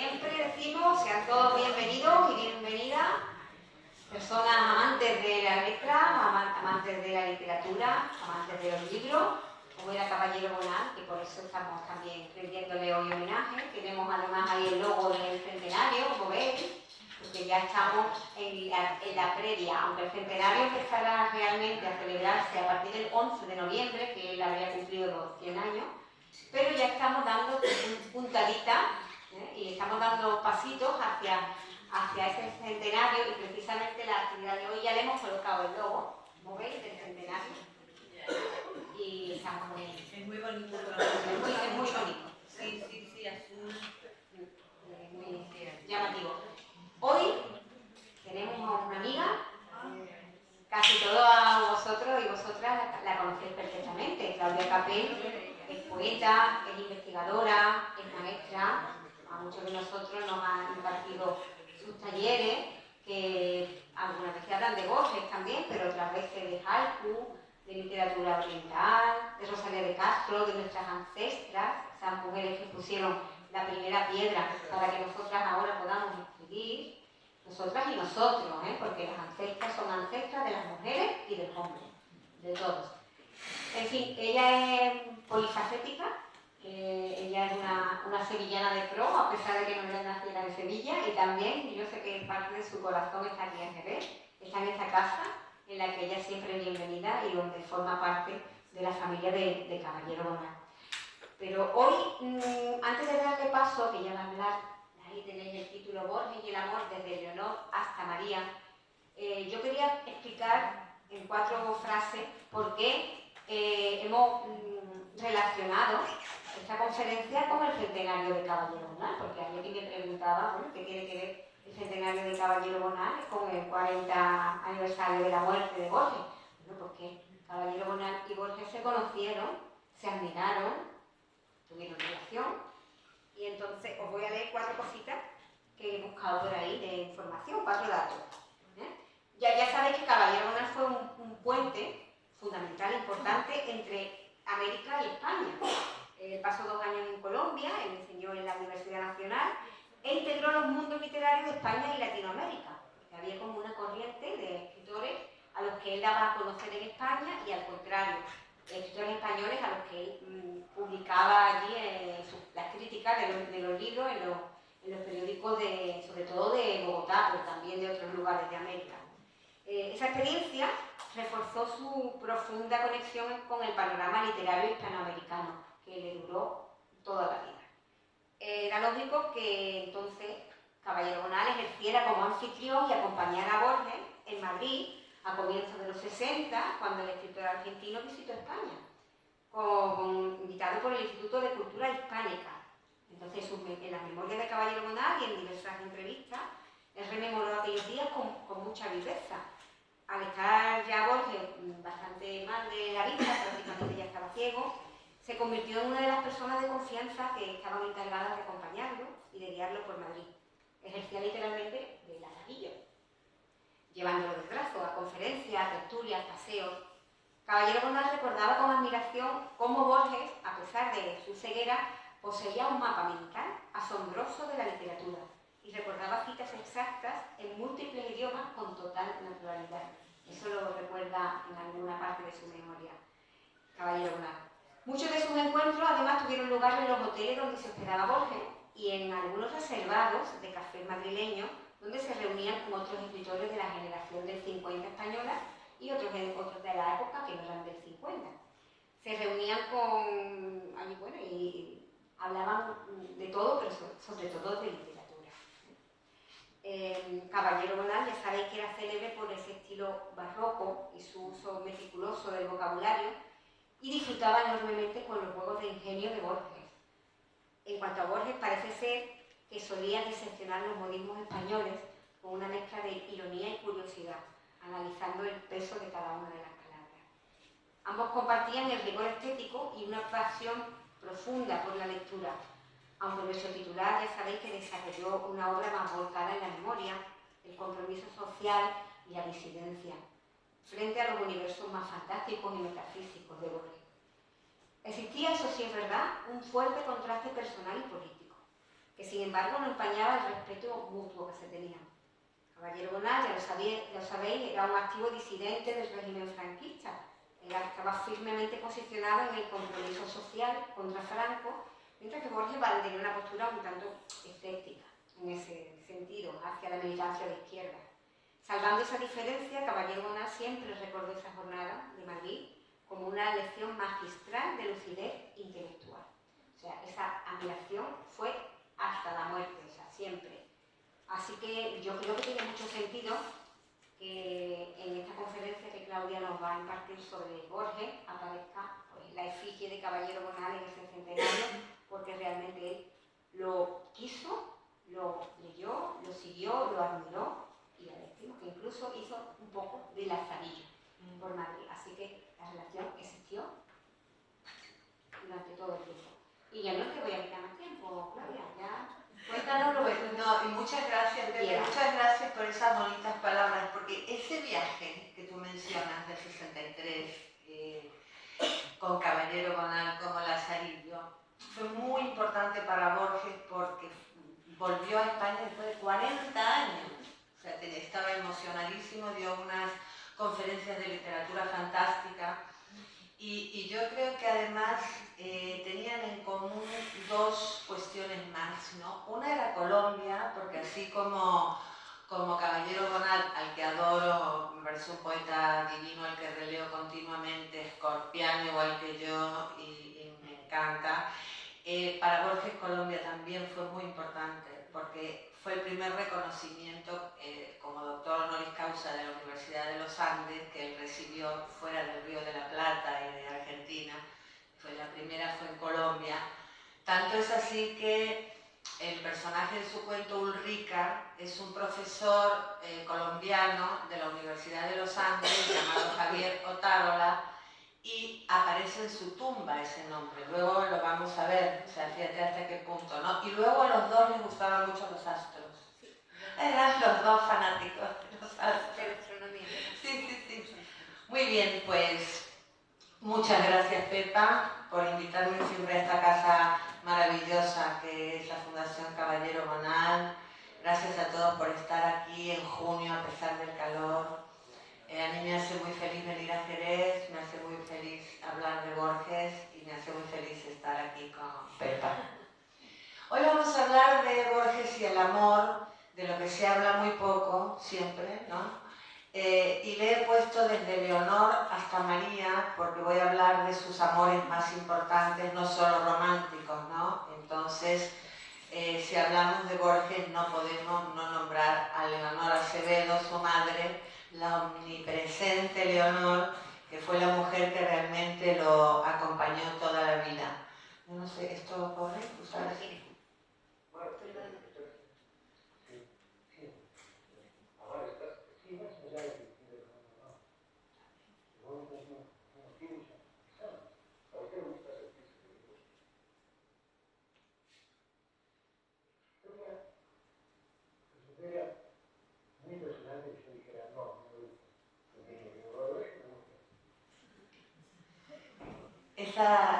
Siempre decimos, sean todos bienvenidos y bienvenidas, personas amantes de la letra, amantes de la literatura, amantes de los libros, como era Caballero Bonal, que por eso estamos también rendiéndole hoy homenaje. Tenemos además ahí el logo del centenario, como veis, porque ya estamos en la previa, aunque el centenario empezará realmente a celebrarse a partir del 11 de noviembre, que él habría cumplido los 100 años, pero ya estamos dando puntadita y estamos dando pasitos hacia ese centenario, y precisamente la actividad de hoy ya le hemos colocado el logo, como veis, del centenario, y estamos con él. Es muy bonito. Es muy bonito. Sí, azul. Es muy llamativo. Hoy tenemos a una amiga, casi todos vosotros y vosotras la conocéis perfectamente. Claudia Capel es poeta, es investigadora, es maestra. A muchos de nosotros nos han impartido sus talleres, que algunas veces hablan de Borges también, pero otras veces de haiku, de literatura oriental, de Rosalía de Castro, de nuestras ancestras, esas mujeres que pusieron la primera piedra para que nosotras ahora podamos escribir. Nosotras y nosotros, porque las ancestras son ancestras de las mujeres y del hombre, de todos. En fin, ella es polifacética, ella es una sevillana de pro, a pesar de que no era nacida en Sevilla, y también yo sé que parte de su corazón está aquí en Jerez, está en esta casa, en la que ella siempre es bienvenida y donde forma parte de la familia de Caballero Bonal. Pero hoy, antes de darle paso, que ella va a hablar, ahí tenéis el título Borges y el amor desde Leonor hasta María, yo quería explicar en 4 frases por qué hemos relacionado esta conferencia con el centenario de Caballero Bonal, porque había quien me preguntaba, bueno, ¿qué tiene que ver el centenario de Caballero Bonal con el 40 aniversario de la muerte de Borges? Bueno, porque Caballero Bonal y Borges se conocieron, se admiraron, tuvieron relación, y entonces os voy a leer 4 cositas que he buscado por ahí de información, 4 datos. Ya sabéis que Caballero Bonal fue un puente fundamental, importante, entre América y España. Pasó 2 años en Colombia, él enseñó en la Universidad Nacional e integró los mundos literarios de España y Latinoamérica, porque había como una corriente de escritores a los que él daba a conocer en España y al contrario, escritores españoles a los que él publicaba allí las críticas de los libros en los periódicos, sobre todo de Bogotá, pero también de otros lugares de América. Esa experiencia reforzó su profunda conexión con el panorama literario hispanoamericano, que le duró toda la vida. Era lógico que entonces Caballero Bonal ejerciera como anfitrión y acompañara a Borges en Madrid a comienzos de los 60, cuando el escritor argentino visitó España, invitado por el Instituto de Cultura Hispánica. Entonces, en las memorias de Caballero Bonal y en diversas entrevistas, él rememoró aquellos días con mucha viveza. Al estar ya Borges bastante mal de la vista, prácticamente ya estaba ciego, se convirtió en una de las personas de confianza que estaban encargadas de acompañarlo y de guiarlo por Madrid. Ejercía literalmente de lazarillo, llevándolo del brazo a conferencias, a tertulias, paseos. Caballero Bonal recordaba con admiración cómo Borges, a pesar de su ceguera, poseía un mapa mental asombroso de la literatura y recordaba citas exactas en múltiples idiomas con total naturalidad. Eso lo recuerda en alguna parte de su memoria Caballero Bonal. Muchos de sus encuentros además tuvieron lugar en los hoteles donde se hospedaba Borges y en algunos reservados de cafés madrileños donde se reunían con otros escritores de la generación del 50 española y otros de la época que no eran del 50. Se reunían y hablaban de todo, pero sobre todo de literatura. Caballero Bonal, ya sabéis que era célebre por ese estilo barroco y su uso meticuloso del vocabulario, y disfrutaba enormemente con los juegos de ingenio de Borges. En cuanto a Borges, parece ser que solía diseccionar los modismos españoles con una mezcla de ironía y curiosidad, analizando el peso de cada una de las palabras. Ambos compartían el rigor estético y una pasión profunda por la lectura, aunque nuestro titular ya sabéis que desarrolló una obra más volcada en la memoria, el compromiso social y la disidencia, frente a los universos más fantásticos y metafísicos de Borges. Existía, eso sí es verdad, un fuerte contraste personal y político, que sin embargo no empañaba el respeto mutuo que se tenían. Caballero Bonal, ya lo sabéis, era un activo disidente del régimen franquista. Estaba firmemente posicionado en el compromiso social contra Franco, mientras que Borges tenía una postura un tanto escéptica en ese sentido, hacia la militancia de izquierda. Salvando esa diferencia, Caballero Bonal siempre recordó esa jornada de Madrid como una lección magistral de lucidez intelectual. O sea, esa admiración fue hasta la muerte, o sea, siempre. Así que yo creo que tiene mucho sentido que en esta conferencia que Claudia nos va a impartir sobre Borges aparezca pues, la efigie de Caballero Bonal en ese centenario, porque realmente él lo quiso, lo leyó, lo siguió, lo admiró y ya decimos que incluso hizo un poco de lazarillo por Madrid. Así que la relación existió durante todo el tiempo. Y ya no te voy a quitar más tiempo, Claudia, ya cuéntanos lo que... No, y muchas gracias, Pepe, muchas gracias por esas bonitas palabras, porque ese viaje que tú mencionas del 63, con Caballero Bonal como Lazarillo, fue muy importante para Borges porque volvió a España después de 40 años. O sea, estaba emocionadísimo, dio unas conferencias de literatura fantástica. Y yo creo que además tenían en común dos cuestiones más, ¿no? Una era Colombia, porque así como Caballero Bonal, al que adoro, me parece un poeta divino al que releo continuamente, escorpiano igual que yo y me encanta. Para Borges Colombia también fue muy importante, porque fue el primer reconocimiento como doctor honoris causa de la Universidad de los Andes que él recibió fuera del Río de la Plata y de Argentina. La primera fue en Colombia. Tanto es así que el personaje de su cuento, Ulrica, es un profesor colombiano de la Universidad de los Andes llamado Javier Otárola, y aparece en su tumba ese nombre. Luego lo vamos a ver, o sea, fíjate hasta qué punto, ¿no? Y luego a los dos les gustaban mucho los astros. Eran los dos fanáticos de los astros. De la astronomía. Sí. Muy bien, pues muchas gracias, Pepa, por invitarme siempre a esta casa maravillosa que es la Fundación Caballero Bonal. Gracias a todos por estar aquí en junio a pesar del calor. A mí me hace muy feliz venir a Jerez, me hace muy feliz hablar de Borges y me hace muy feliz estar aquí con Pepa. Hoy vamos a hablar de Borges y el amor, de lo que se habla muy poco, siempre, ¿no? Y le he puesto desde Leonor hasta María, porque voy a hablar de sus amores más importantes, no solo románticos, ¿no? Entonces, si hablamos de Borges, no podemos no nombrar a Leonor Acevedo, su madre, la omnipresente Leonor, que fue la mujer que realmente lo acompañó toda la vida. Yo no sé, ¿esto lo corre? ¿Tú sabes?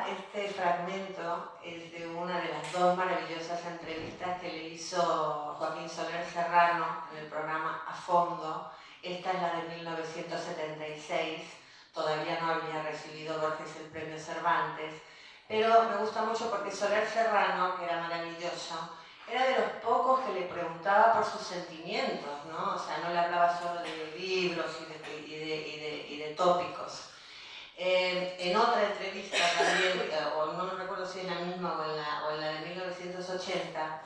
Este fragmento es de una de las dos maravillosas entrevistas que le hizo Joaquín Soler Serrano en el programa A Fondo. Esta es la de 1976, todavía no había recibido Borges el premio Cervantes, pero me gusta mucho porque Soler Serrano, que era maravilloso, era de los pocos que le preguntaba por sus sentimientos, ¿no? O sea, no le hablaba solo de libros y de tópicos. En otra entrevista también, o no recuerdo si es la misma o en la de 1980,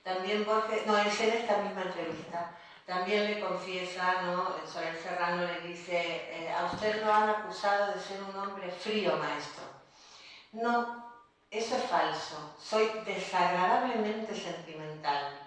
también Borges, no, es en esta misma entrevista, también le confiesa, ¿no? Soler Serrano le dice, a usted lo han acusado de ser un hombre frío, maestro. No, eso es falso, soy desagradablemente sentimental,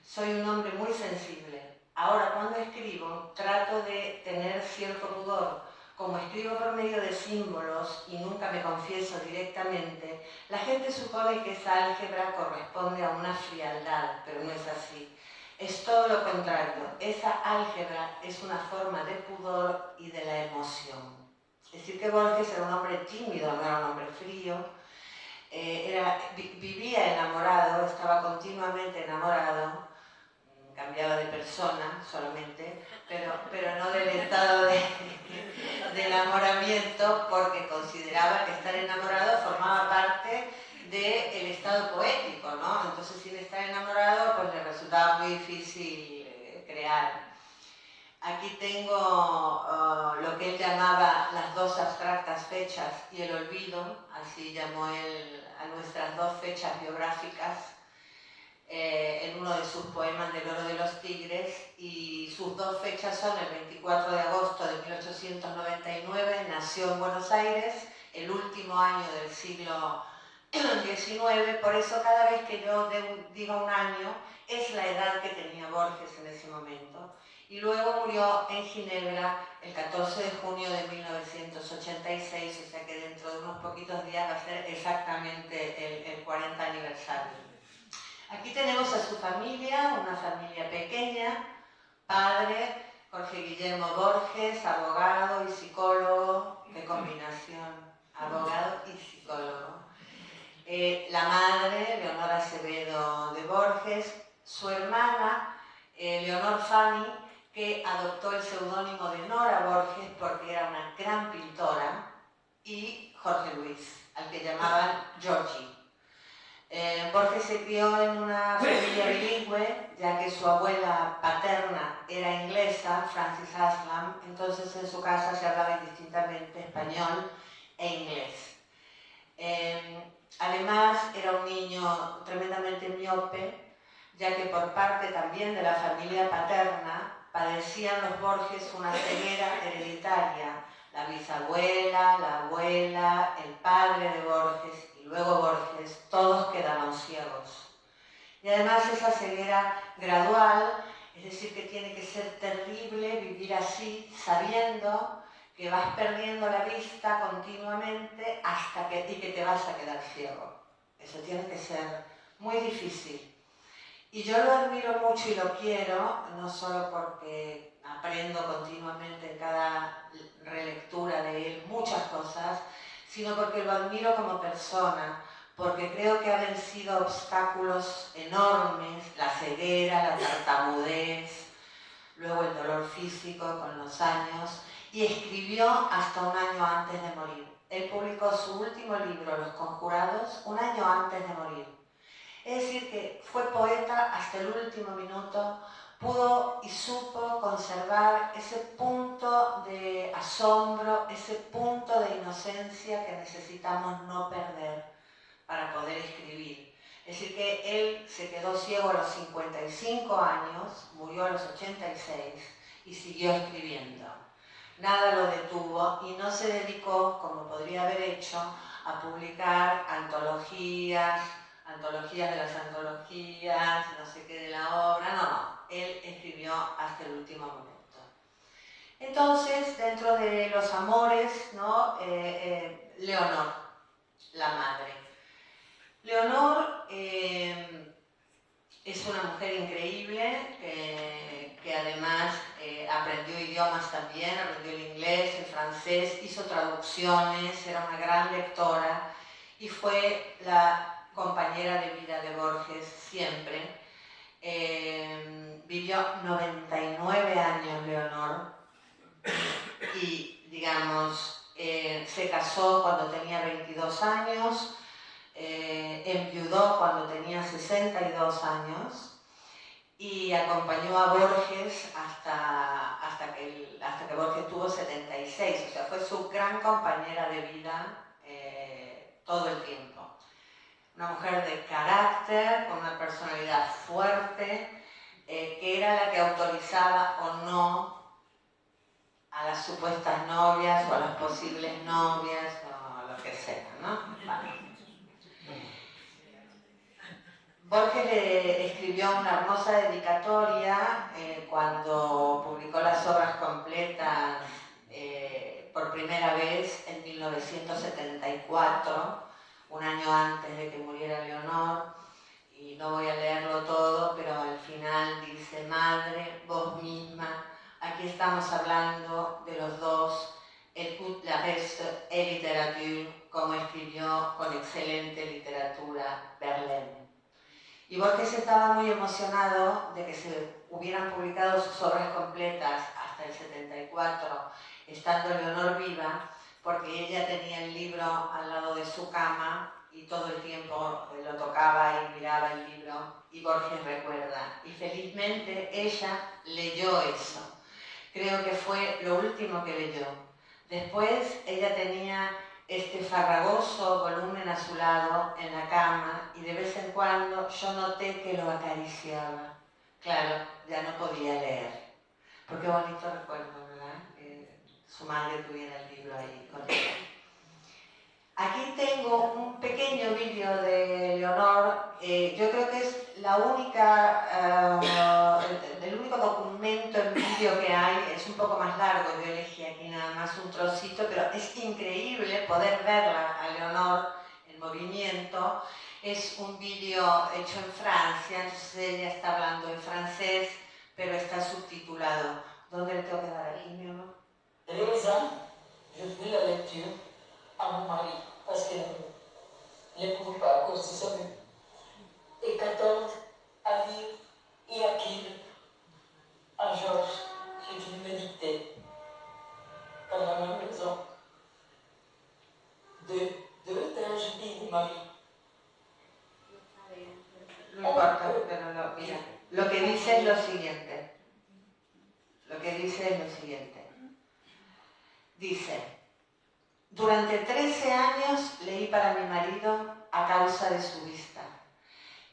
soy un hombre muy sensible. Ahora, cuando escribo, trato de tener cierto pudor. Como escribo por medio de símbolos y nunca me confieso directamente, la gente supone que esa álgebra corresponde a una frialdad, pero no es así. Es todo lo contrario. Esa álgebra es una forma de pudor y de la emoción. Es decir, que Borges era un hombre tímido, no era un hombre frío. vivía enamorado, estaba continuamente enamorado, cambiaba de persona solamente, pero no del estado de enamoramiento, porque consideraba que estar enamorado formaba parte del estado poético, ¿no? Entonces, sin estar enamorado, pues le resultaba muy difícil crear. Aquí tengo lo que él llamaba las dos abstractas fechas y el olvido, así llamó él a nuestras dos fechas biográficas, en uno de sus poemas del Oro de los Tigres, y sus dos fechas son el 24 de agosto de 1899, nació en Buenos Aires, el último año del siglo XIX, por eso cada vez que yo digo un año, es la edad que tenía Borges en ese momento. Y luego murió en Ginebra el 14 de junio de 1986, o sea que dentro de unos poquitos días va a ser exactamente el 40 aniversario. Aquí tenemos a su familia, una familia pequeña, padre, Jorge Guillermo Borges, abogado y psicólogo, qué combinación, abogado y psicólogo. La madre, Leonor Acevedo de Borges, su hermana, Leonor Fanny, que adoptó el seudónimo de Nora Borges porque era una gran pintora, y Jorge Luis, al que llamaban Georgie. Borges se crió en una familia bilingüe, ya que su abuela paterna era inglesa, Frances Haslam, entonces en su casa se hablaba indistintamente español e inglés. Además, era un niño tremendamente miope, ya que por parte también de la familia paterna padecían los Borges una ceguera hereditaria. La bisabuela, la abuela, el padre de Borges y luego Borges, todos quedaban ciegos. Y además esa ceguera gradual, es decir, que tiene que ser terrible vivir así, sabiendo que vas perdiendo la vista continuamente y que te vas a quedar ciego. Eso tiene que ser muy difícil. Y yo lo admiro mucho y lo quiero, no solo porque aprendo continuamente en cada relectura de él muchas cosas, sino porque lo admiro como persona, porque creo que ha vencido obstáculos enormes, la ceguera, la tartamudez, luego el dolor físico con los años, y escribió hasta un año antes de morir. Él publicó su último libro, Los Conjurados, un año antes de morir. Es decir, que fue poeta hasta el último minuto, pudo y supo conservar ese punto de asombro, ese punto de inocencia que necesitamos no perder para poder escribir. Es decir, que él se quedó ciego a los 55 años, murió a los 86 y siguió escribiendo. Nada lo detuvo y no se dedicó, como podría haber hecho, a publicar antologías de las antologías, no sé qué de la obra, no, él escribió hasta el último momento. Entonces, dentro de los amores, ¿no? Leonor, la madre. Leonor es una mujer increíble que además aprendió idiomas también, aprendió el inglés, el francés, hizo traducciones, era una gran lectora y fue la compañera de vida de Borges siempre. Vivió 99 años Leonor y, digamos, se casó cuando tenía 22 años, enviudó cuando tenía 62 años y acompañó a Borges hasta que Borges tuvo 76, o sea, fue su gran compañera de vida todo el tiempo. Una mujer de carácter, con una personalidad fuerte, que era la que autorizaba o no a las supuestas novias o a las posibles novias o a lo que sea, ¿no? Vale. Borges le escribió una hermosa dedicatoria cuando publicó las obras completas por primera vez en 1974, un año antes de que muriera Leonor, y no voy a leerlo todo, pero al final dice: madre, vos misma, aquí estamos hablando de los dos Écoute la reste et littérature, como escribió con excelente literatura Verlaine. Y Borges estaba muy emocionado de que se hubieran publicado sus obras completas hasta el 74, estando Leonor viva, porque ella tenía el libro al lado de su cama y todo el tiempo lo tocaba y miraba el libro, y Borges recuerda. Y felizmente ella leyó eso. Creo que fue lo último que leyó. Después ella tenía este farragoso volumen a su lado en la cama y de vez en cuando yo noté que lo acariciaba. Claro, ya no podía leer. Pero qué bonito recuerdo, ¿verdad? Que su madre tuviera el libro ahí con ella. Aquí tengo un pequeño vídeo de Leonor. Yo creo que es la única, el único documento en vídeo que hay. Es un poco más largo, yo elegí aquí nada más un trocito, pero es increíble poder verla a Leonor en movimiento. Es un vídeo hecho en Francia, entonces ella está hablando en francés, pero está subtitulado. ¿Dónde le tengo que dar aquí, mi amor? Teresa, je fais la lecture à mon mari parce qu'elle n'éprouve pas à cause de sa vue. Et 14 à lire et à Kiel, à Georges, ce qu'il me dictait dans la même maison. Deux tragédies de ma vie. No importa, pero mira, lo que dice es lo siguiente. Lo que dice es lo siguiente. Dice: durante 13 años leí para mi marido a causa de su vista,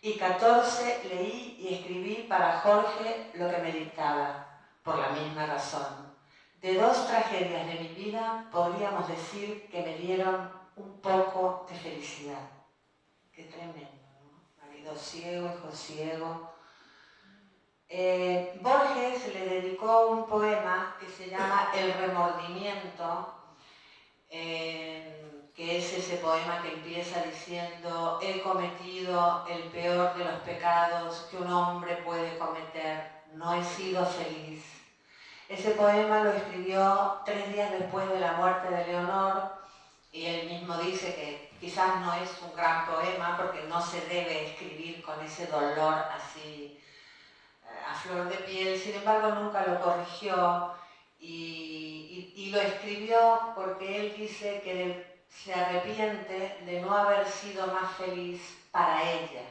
y 14 leí y escribí para Jorge lo que me dictaba, por la misma razón. De 2 tragedias de mi vida podríamos decir que me dieron un poco de felicidad. Qué tremendo, ¿no? Marido ciego, hijo ciego. Borges le dedicó un poema que se llama El remordimiento, que es ese poema que empieza diciendo: he cometido el peor de los pecados que un hombre puede cometer, no he sido feliz. Ese poema lo escribió 3 días después de la muerte de Leonor, y él mismo dice que quizás no es un gran poema porque no se debe escribir con ese dolor así a flor de piel. Sin embargo, nunca lo corrigió y lo escribió porque él dice que se arrepiente de no haber sido más feliz para ella,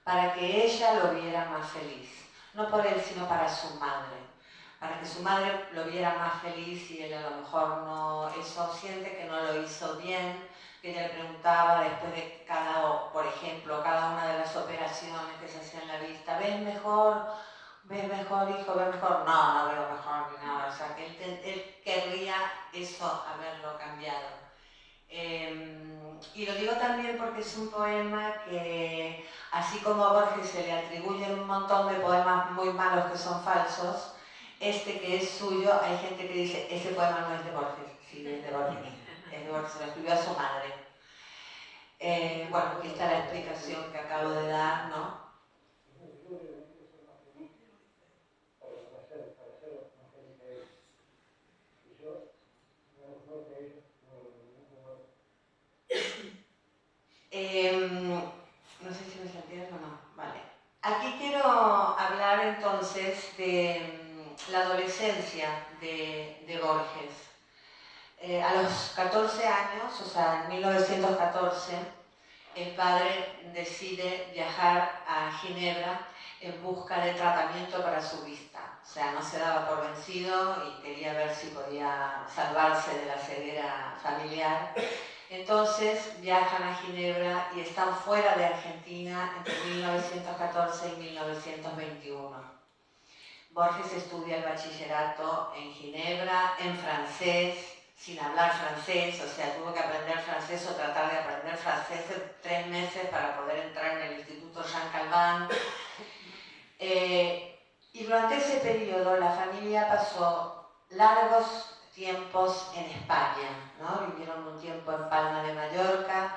para que ella lo viera más feliz. No por él, sino para su madre. Para que su madre lo viera más feliz, y él a lo mejor no, eso siente que no lo hizo bien, que ella le preguntaba después de por ejemplo, cada una de las operaciones que se hacían en la vista: ¿ves mejor? ¿Ves mejor, hijo? ¿Ves mejor? No, no veo mejor ni nada. O sea, que él querría eso, haberlo cambiado. Y lo digo también porque es un poema que, así como a Borges se le atribuyen un montón de poemas muy malos que son falsos, este que es suyo, hay gente que dice: ese poema no es de Borges. Sí, es de Borges. Es de Borges, se lo escribió a su madre. Bueno, aquí está la explicación que acabo de dar, ¿no? No sé si me entiendes o no. Vale. Aquí quiero hablar entonces de la adolescencia de Borges. A los 14 años, o sea, en 1914, el padre decide viajar a Ginebra en busca de tratamiento para su vista. O sea, no se daba por vencido y quería ver si podía salvarse de la ceguera familiar. Entonces viajan a Ginebra y están fuera de Argentina entre 1914 y 1921. Borges estudia el bachillerato en Ginebra, en francés, sin hablar francés, o sea, tuvo que aprender francés o tratar de aprender francés en 3 meses para poder entrar en el Instituto Jean Calvin. Y durante ese periodo la familia pasó largos tiempos en España, ¿no? Vivieron un tiempo en Palma de Mallorca,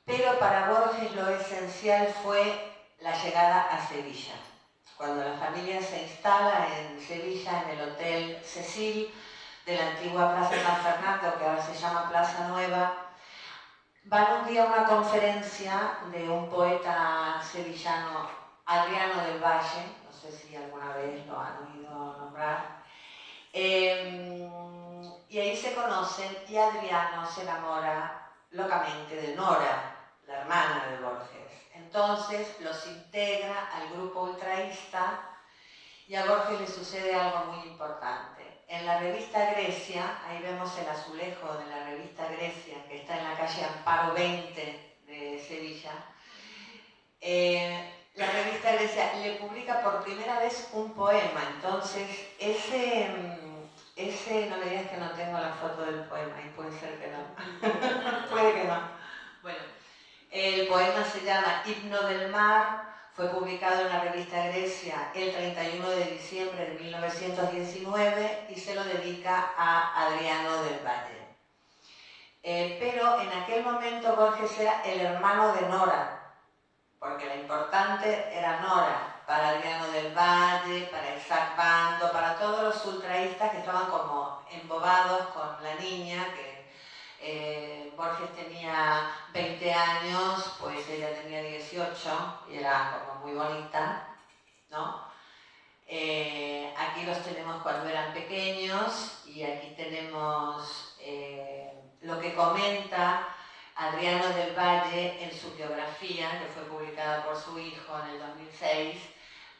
pero para Borges lo esencial fue la llegada a Sevilla. Cuando la familia se instala en Sevilla, en el Hotel Cecil, de la antigua Plaza San Fernando, que ahora se llama Plaza Nueva, van un día a una conferencia de un poeta sevillano, Adriano del Valle, no sé si alguna vez lo han oído nombrar, y ahí se conocen y Adriano se enamora locamente de Nora, la hermana de Borges. Entonces los integra al grupo ultraísta y a Borges le sucede algo muy importante. En la revista Grecia, ahí vemos el azulejo de la revista Grecia, que está en la calle Amparo 20 de Sevilla, la revista Grecia le publica por primera vez un poema. Entonces, ese no me digas que no tengo la foto del poema, y puede ser que no. Puede que no. Bueno, el poema se llama Himno del Mar, fue publicado en la revista Grecia el 31 de diciembre de 1919 y se lo dedica a Adriano del Valle. Pero en aquel momento Borges era el hermano de Nora, porque la importante era Nora, para Adriano del Valle, para Isaac Bando, para todos los ultraístas que estaban como embobados con la niña, que Borges tenía 20 años, pues ella tenía 18 y era como muy bonita, ¿no? Aquí los tenemos cuando eran pequeños y aquí tenemos lo que comenta Adriano del Valle en su biografía, que fue publicada por su hijo en el 2006,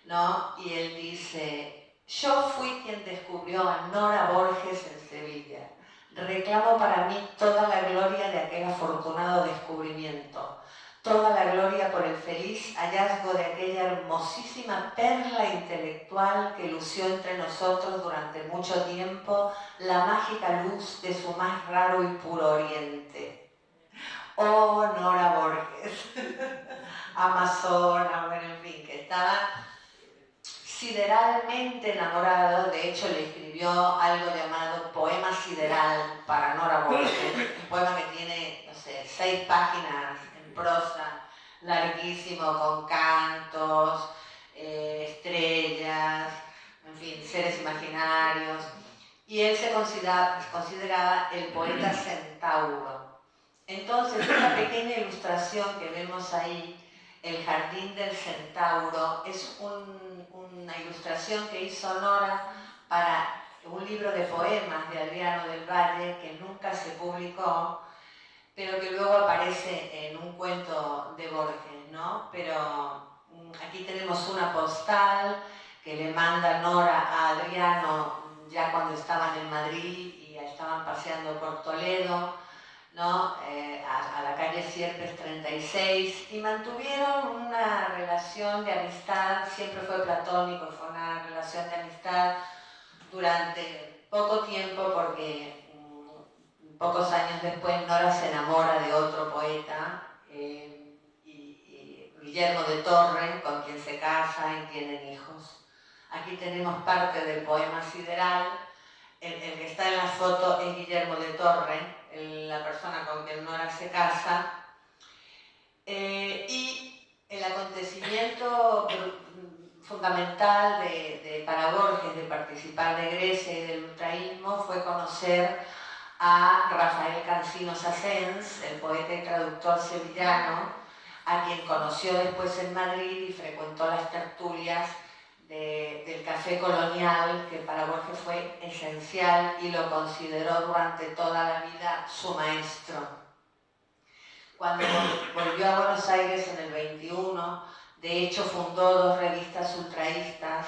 ¿no? Y él dice: yo fui quien descubrió a Nora Borges en Sevilla. Reclamo para mí toda la gloria de aquel afortunado descubrimiento, toda la gloria por el feliz hallazgo de aquella hermosísima perla intelectual que lució entre nosotros durante mucho tiempo la mágica luz de su más raro y puro oriente. Oh, Nora Borges, amazona, bueno, en fin, que estaba sideralmente enamorado. De hecho, le escribió algo llamado Poema Sideral para Nora Borges, un poema que tiene, no sé, 6 páginas en prosa, larguísimo, con cantos, estrellas, en fin, seres imaginarios. Y él se consideraba el poeta centauro. Entonces, esta pequeña ilustración que vemos ahí, El Jardín del Centauro, es una ilustración que hizo Nora para un libro de poemas de Adriano del Valle que nunca se publicó, pero que luego aparece en un cuento de Borges, ¿no? Pero aquí tenemos una postal que le manda Nora a Adriano ya cuando estaban en Madrid y ya estaban paseando por Toledo, ¿no? A la calle Sierpes 36, y mantuvieron una relación de amistad, siempre fue platónico, fue una relación de amistad durante poco tiempo, porque pocos años después Nora se enamora de otro poeta, y Guillermo de Torre, con quien se casa y tienen hijos. Aquí tenemos parte del poema sideral. El que está en la foto es Guillermo de Torre, la persona con quien Nora se casa. Y el acontecimiento fundamental para Borges de participar de Grecia y del ultraísmo fue conocer a Rafael Cansino Sassens, el poeta y traductor sevillano, a quien conoció después en Madrid y frecuentó las tertulias del Café Colonial, que para Borges fue esencial y lo consideró durante toda la vida su maestro. Cuando volvió a Buenos Aires en el 21, de hecho fundó 2 revistas ultraístas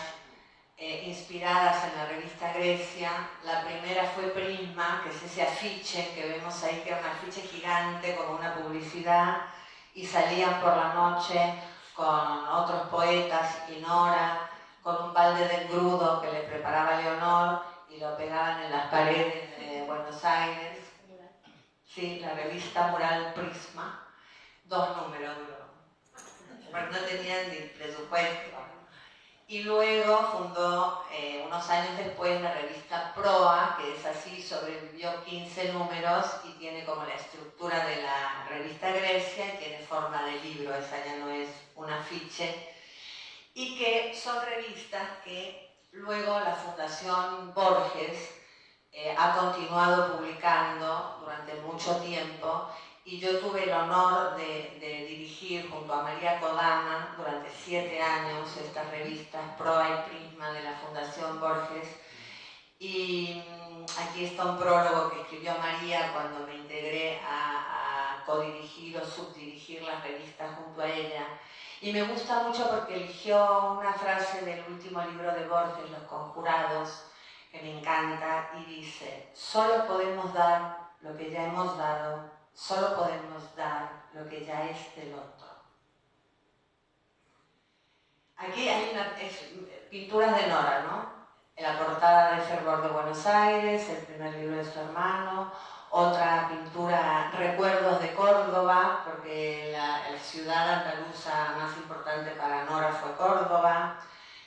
inspiradas en la revista Grecia. La primera fue Prisma, que es ese afiche que vemos ahí, que era un afiche gigante como una publicidad, y salían por la noche con otros poetas y Nora, con un balde de engrudo que le preparaba Leonor y lo pegaban en las paredes de Buenos Aires. Sí, la revista Mural Prisma, 2 números duró, porque no tenían ni presupuesto. Y luego fundó, unos años después, la revista Proa, que es así, sobrevivió 15 números y tiene como la estructura de la revista Grecia y tiene forma de libro, esa ya no es un afiche. Y que son revistas que luego la Fundación Borges ha continuado publicando durante mucho tiempo y yo tuve el honor de dirigir junto a María Kodama durante 7 años estas revistas Proa y Prisma de la Fundación Borges. Y aquí está un prólogo que escribió María cuando me integré a codirigir o subdirigir las revistas junto a ella. Y me gusta mucho porque eligió una frase del último libro de Borges, Los Conjurados, que me encanta, y dice: solo podemos dar lo que ya hemos dado, solo podemos dar lo que ya es del otro. Aquí hay pinturas de Nora, ¿no? La portada de Fervor de Buenos Aires, el primer libro de su hermano, otra pintura, Recuerdos de Córdoba, porque la ciudad andaluza más importante para Nora fue Córdoba.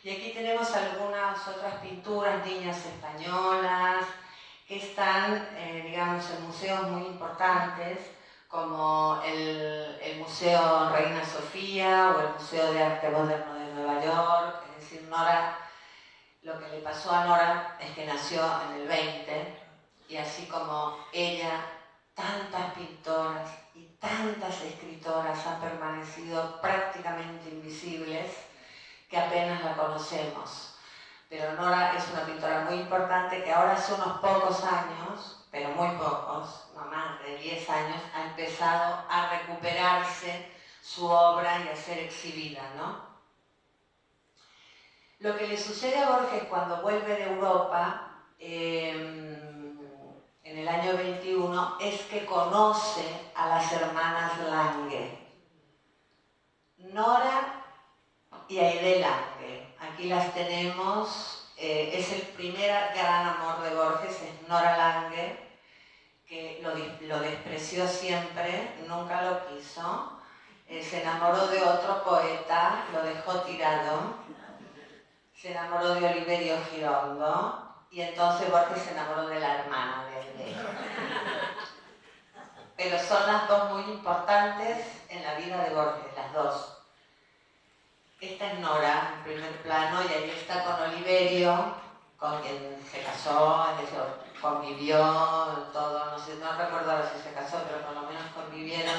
Y aquí tenemos algunas otras pinturas, niñas españolas, que están, digamos, en museos muy importantes, como el Museo Reina Sofía o el Museo de Arte Moderno de Nueva York. Es decir, Nora, lo que le pasó a Nora es que nació en el 20, y así como ella, tantas pintoras y tantas escritoras han permanecido prácticamente invisibles, que apenas la conocemos. Pero Nora es una pintora muy importante que ahora hace unos pocos años, pero muy pocos, no más de 10 años, ha empezado a recuperarse su obra y a ser exhibida, ¿no? Lo que le sucede a Borges cuando vuelve de Europa, en el año 21, es que conoce a las hermanas Lange. Nora y Aide Lange. Aquí las tenemos. Es el primer gran amor de Borges, es Nora Lange, que lo despreció siempre, nunca lo quiso. Se enamoró de otro poeta, lo dejó tirado. Se enamoró de Oliverio Girondo y entonces Borges se enamoró de la hermana de ella. Pero son las dos muy importantes en la vida de Borges, las dos. Esta es Nora, en primer plano, y ahí está con Oliverio, con quien se casó, es decir, convivió, todo, no sé, no recuerdo ahora si se casó, pero por lo menos convivieron.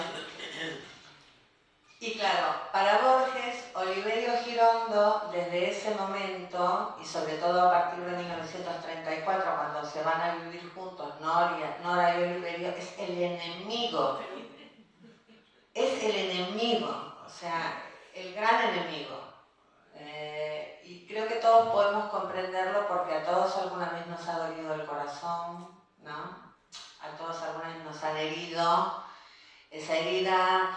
Y claro, para Borges, Oliverio Girondo, desde ese momento, y sobre todo a partir de 1934, cuando se van a vivir juntos Nora y Oliverio, es el enemigo. Es el enemigo, o sea, el gran enemigo. Y creo que todos podemos comprenderlo porque a todos alguna vez nos ha dolido el corazón, ¿no? A todos alguna vez nos han herido. Esa herida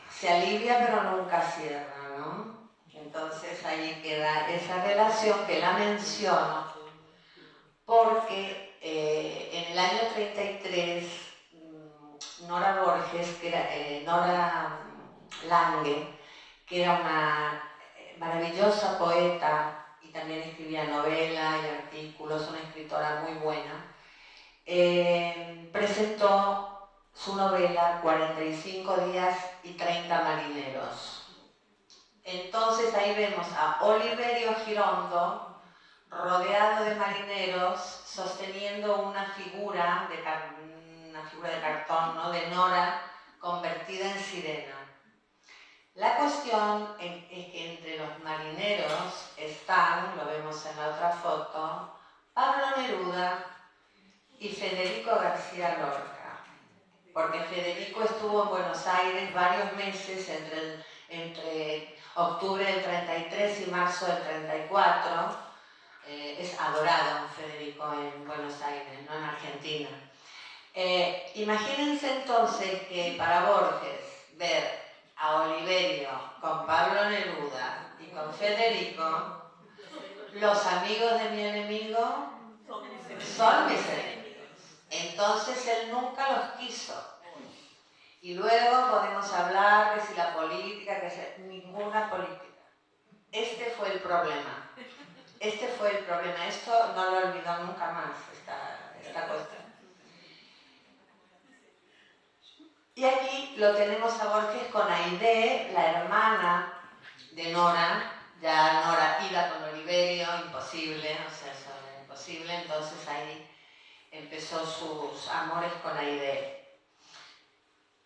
se alivia pero nunca cierra, ¿no? Entonces ahí queda esa relación que la menciono porque en el año 33 Nora Borges, que era Nora Lange, que era una maravillosa poeta y también escribía novela y artículos, una escritora muy buena, presentó su novela 45 días y 30 marineros. Entonces ahí vemos a Oliverio Girondo rodeado de marineros sosteniendo una figura de cartón, ¿no?, de Nora convertida en sirena. La cuestión es que entre los marineros están, lo vemos en la otra foto, Pablo Neruda y Federico García Lorca, porque Federico estuvo en Buenos Aires varios meses entre octubre del 33 y marzo del 34, es adorado Federico en Buenos Aires, no en Argentina. Imagínense entonces que para Borges ver a Oliverio con Pablo Neruda y con Federico, los amigos de mi enemigo son mis enemigos. Entonces él nunca los quiso. Y luego podemos hablar de si la política, ninguna política. Este fue el problema. Este fue el problema. Esto no lo olvidó nunca más, esta cuestión. Y aquí lo tenemos a Borges con Aide, la hermana de Nora. Ya Nora ida con Oliverio, imposible, o sea, eso era imposible. Entonces ahí empezó sus amores con Aide.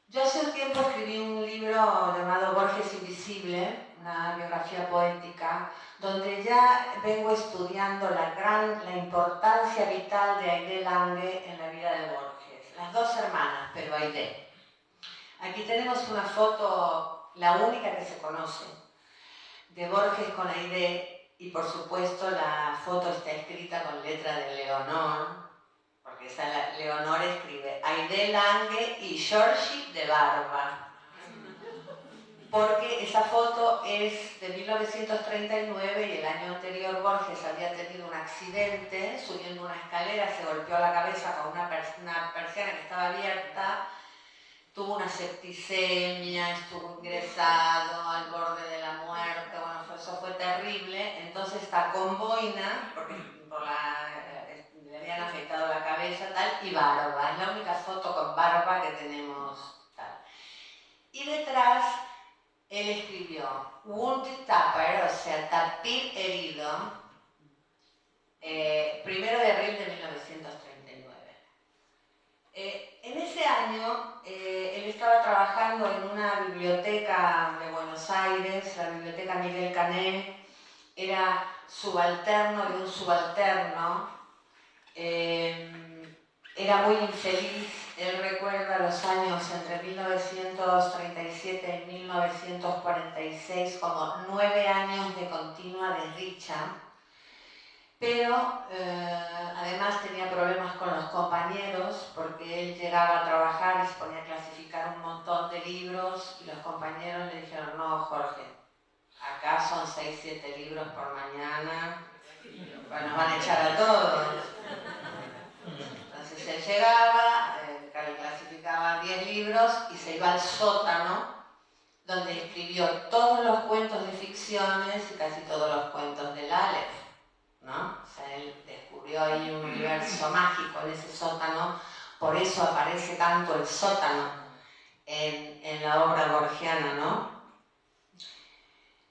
Yo hace un tiempo escribí un libro llamado Borges Invisible, una biografía poética, donde ya vengo estudiando la importancia vital de Aide Lange en la vida de Borges. Las dos hermanas, pero Aide. Aquí tenemos una foto, la única que se conoce, de Borges con Aide, y por supuesto la foto está escrita con letra de Leonor, porque Leonor escribe Aide Lange y Georgie de Barba, porque esa foto es de 1939 y el año anterior Borges había tenido un accidente subiendo una escalera, se golpeó la cabeza con una persiana que estaba abierta, tuvo una septicemia, estuvo ingresado al borde de la muerte, bueno, eso fue terrible. Entonces está con boina, porque le habían afectado la cabeza, tal, y barba. Es la única foto con barba que tenemos, tal. Y detrás él escribió Wounded Tapper, o sea, tapir herido, 1 de abril de 1939. En ese año él estaba trabajando en una biblioteca de Buenos Aires, la biblioteca Miguel Canet, era subalterno de un subalterno, era muy infeliz, él recuerda los años entre 1937 y 1946 como 9 años de continua desdicha, pero además tenía problemas con los compañeros porque él llegaba a trabajar y se ponía a clasificar un montón de libros y los compañeros le dijeron, no, Jorge, acá son 6-7 libros por mañana, pues nos van a echar a todos. Entonces él llegaba, clasificaba 10 libros y se iba al sótano donde escribió todos los cuentos de ficciones y casi todos los cuentos del Aleph, ¿no? O sea, él descubrió ahí un universo mágico en ese sótano, por eso aparece tanto el sótano en la obra borgiana, ¿no?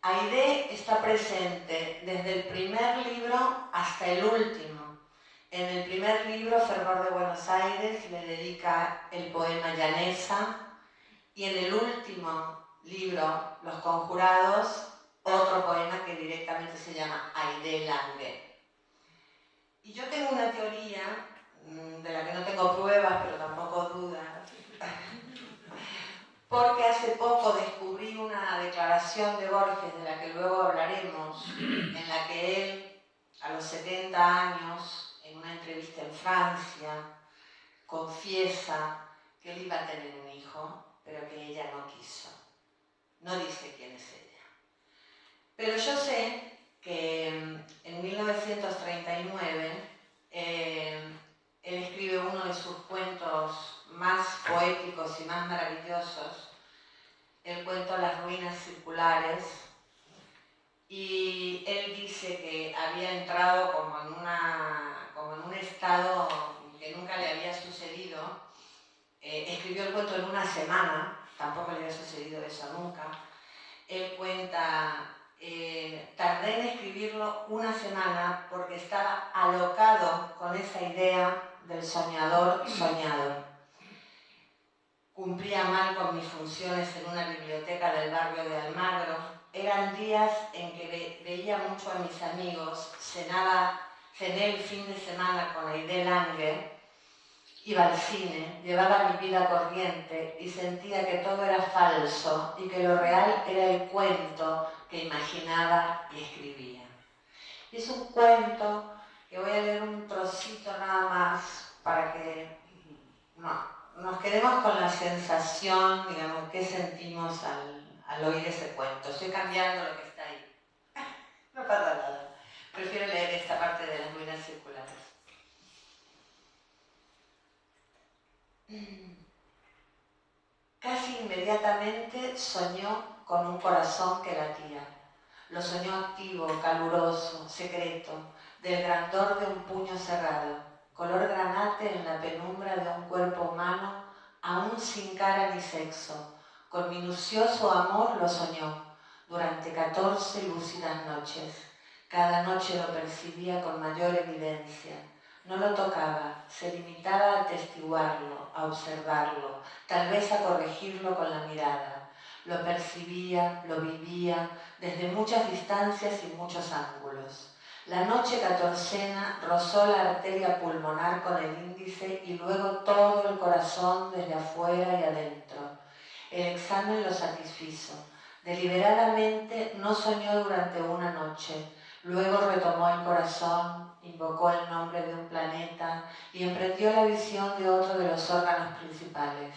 Aide está presente desde el primer libro hasta el último. En el primer libro, Fervor de Buenos Aires, le dedica el poema Llaneza, y en el último libro, Los Conjurados, otro poema que directamente se llama Aide Lange. Y yo tengo una teoría, de la que no tengo pruebas, pero tampoco dudas, porque hace poco descubrí una declaración de Borges, de la que luego hablaremos, en la que él, a los 70 años, en una entrevista en Francia, confiesa que él iba a tener un hijo, pero que ella no quiso. No dice quién es ella. Pero yo sé que en 1939 él escribe uno de sus cuentos más poéticos y más maravillosos, el cuento Las ruinas circulares, y él dice que había entrado como en un estado que nunca le había sucedido. Escribió el cuento en una semana, tampoco le había sucedido eso nunca. Él cuenta, tardé en escribirlo una semana porque estaba alocado con esa idea del soñador soñado. Cumplía mal con mis funciones en una biblioteca del barrio de Almagro. Eran días en que veía mucho a mis amigos, cené el fin de semana con Aide Lange, iba al cine, llevaba mi vida corriente y sentía que todo era falso y que lo real era el cuento que imaginaba y escribía. Y es un cuento que voy a leer un trocito nada más para que nos quedemos con la sensación, digamos, que sentimos al oír ese cuento. Estoy cambiando lo que está ahí. No pasa nada. Prefiero leer esta parte de las ruinas circulares. Casi inmediatamente soñó con un corazón que latía. Lo soñó activo, caluroso, secreto, del grandor de un puño cerrado, color granate en la penumbra de un cuerpo humano, aún sin cara ni sexo. Con minucioso amor lo soñó, durante 14 lúcidas noches. Cada noche lo percibía con mayor evidencia. No lo tocaba, se limitaba a atestiguarlo, a observarlo, tal vez a corregirlo con la mirada. Lo percibía, lo vivía, desde muchas distancias y muchos ángulos. La noche catorcena rozó la arteria pulmonar con el índice y luego todo el corazón desde afuera y adentro. El examen lo satisfizo. Deliberadamente no soñó durante una noche. Luego retomó el corazón, invocó el nombre de un planeta y emprendió la visión de otro de los órganos principales.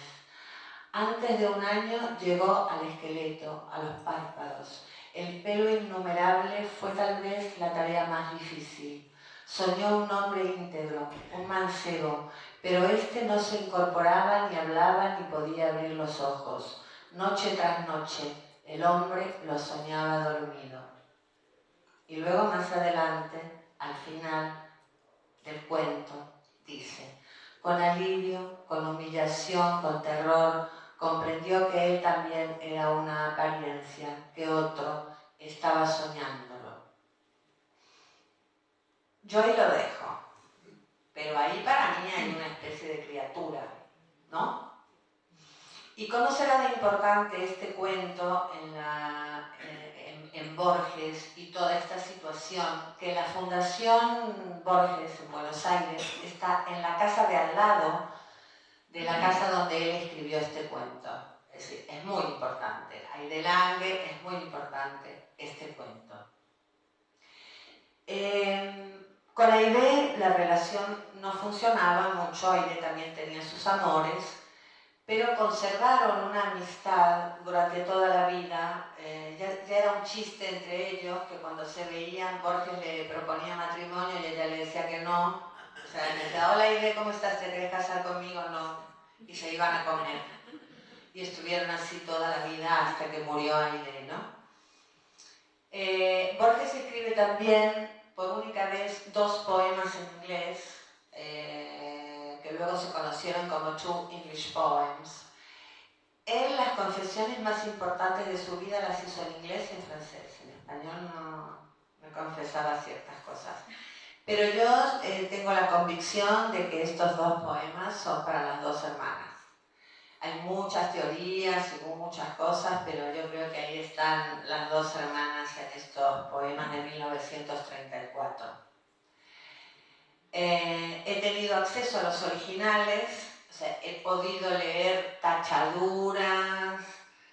Antes de un año llegó al esqueleto, a los párpados. El pelo innumerable fue tal vez la tarea más difícil. Soñó un hombre íntegro, un mancebo, pero este no se incorporaba, ni hablaba, ni podía abrir los ojos. Noche tras noche, el hombre lo soñaba dormido. Y luego más adelante, al final del cuento, dice: con alivio, con humillación, con terror, comprendió que él también era una apariencia, que otro estaba soñándolo. Yo ahí lo dejo, pero ahí para mí hay una especie de criatura, ¿no? ¿Y cómo será de importante este cuento en Borges y toda esta situación? Que la Fundación Borges en Buenos Aires está en la casa de al lado de la casa donde él escribió este cuento. Es decir, es muy importante. Ahí de Lange es muy importante este cuento. Con Aide la relación no funcionaba mucho, Aide también tenía sus amores, pero conservaron una amistad durante toda la vida. Ya era un chiste entre ellos que cuando se veían Borges le proponía matrimonio y ella le decía que no. O sea, le decía: hola Aide, ¿cómo estás? ¿Te quieres casar conmigo? No. Y se iban a comer. Y estuvieron así toda la vida hasta que murió Aide, ¿no? Borges escribe también por única vez 2 poemas en inglés, que luego se conocieron como Two English Poems. Él las confesiones más importantes de su vida las hizo en inglés y en francés. En español no me confesaba ciertas cosas. Pero yo tengo la convicción de que estos 2 poemas son para las 2 hermanas. Hay muchas teorías y muchas cosas, pero yo creo que ahí están las 2 hermanas en estos poemas de 1934. He tenido acceso a los originales, o sea, he podido leer tachaduras,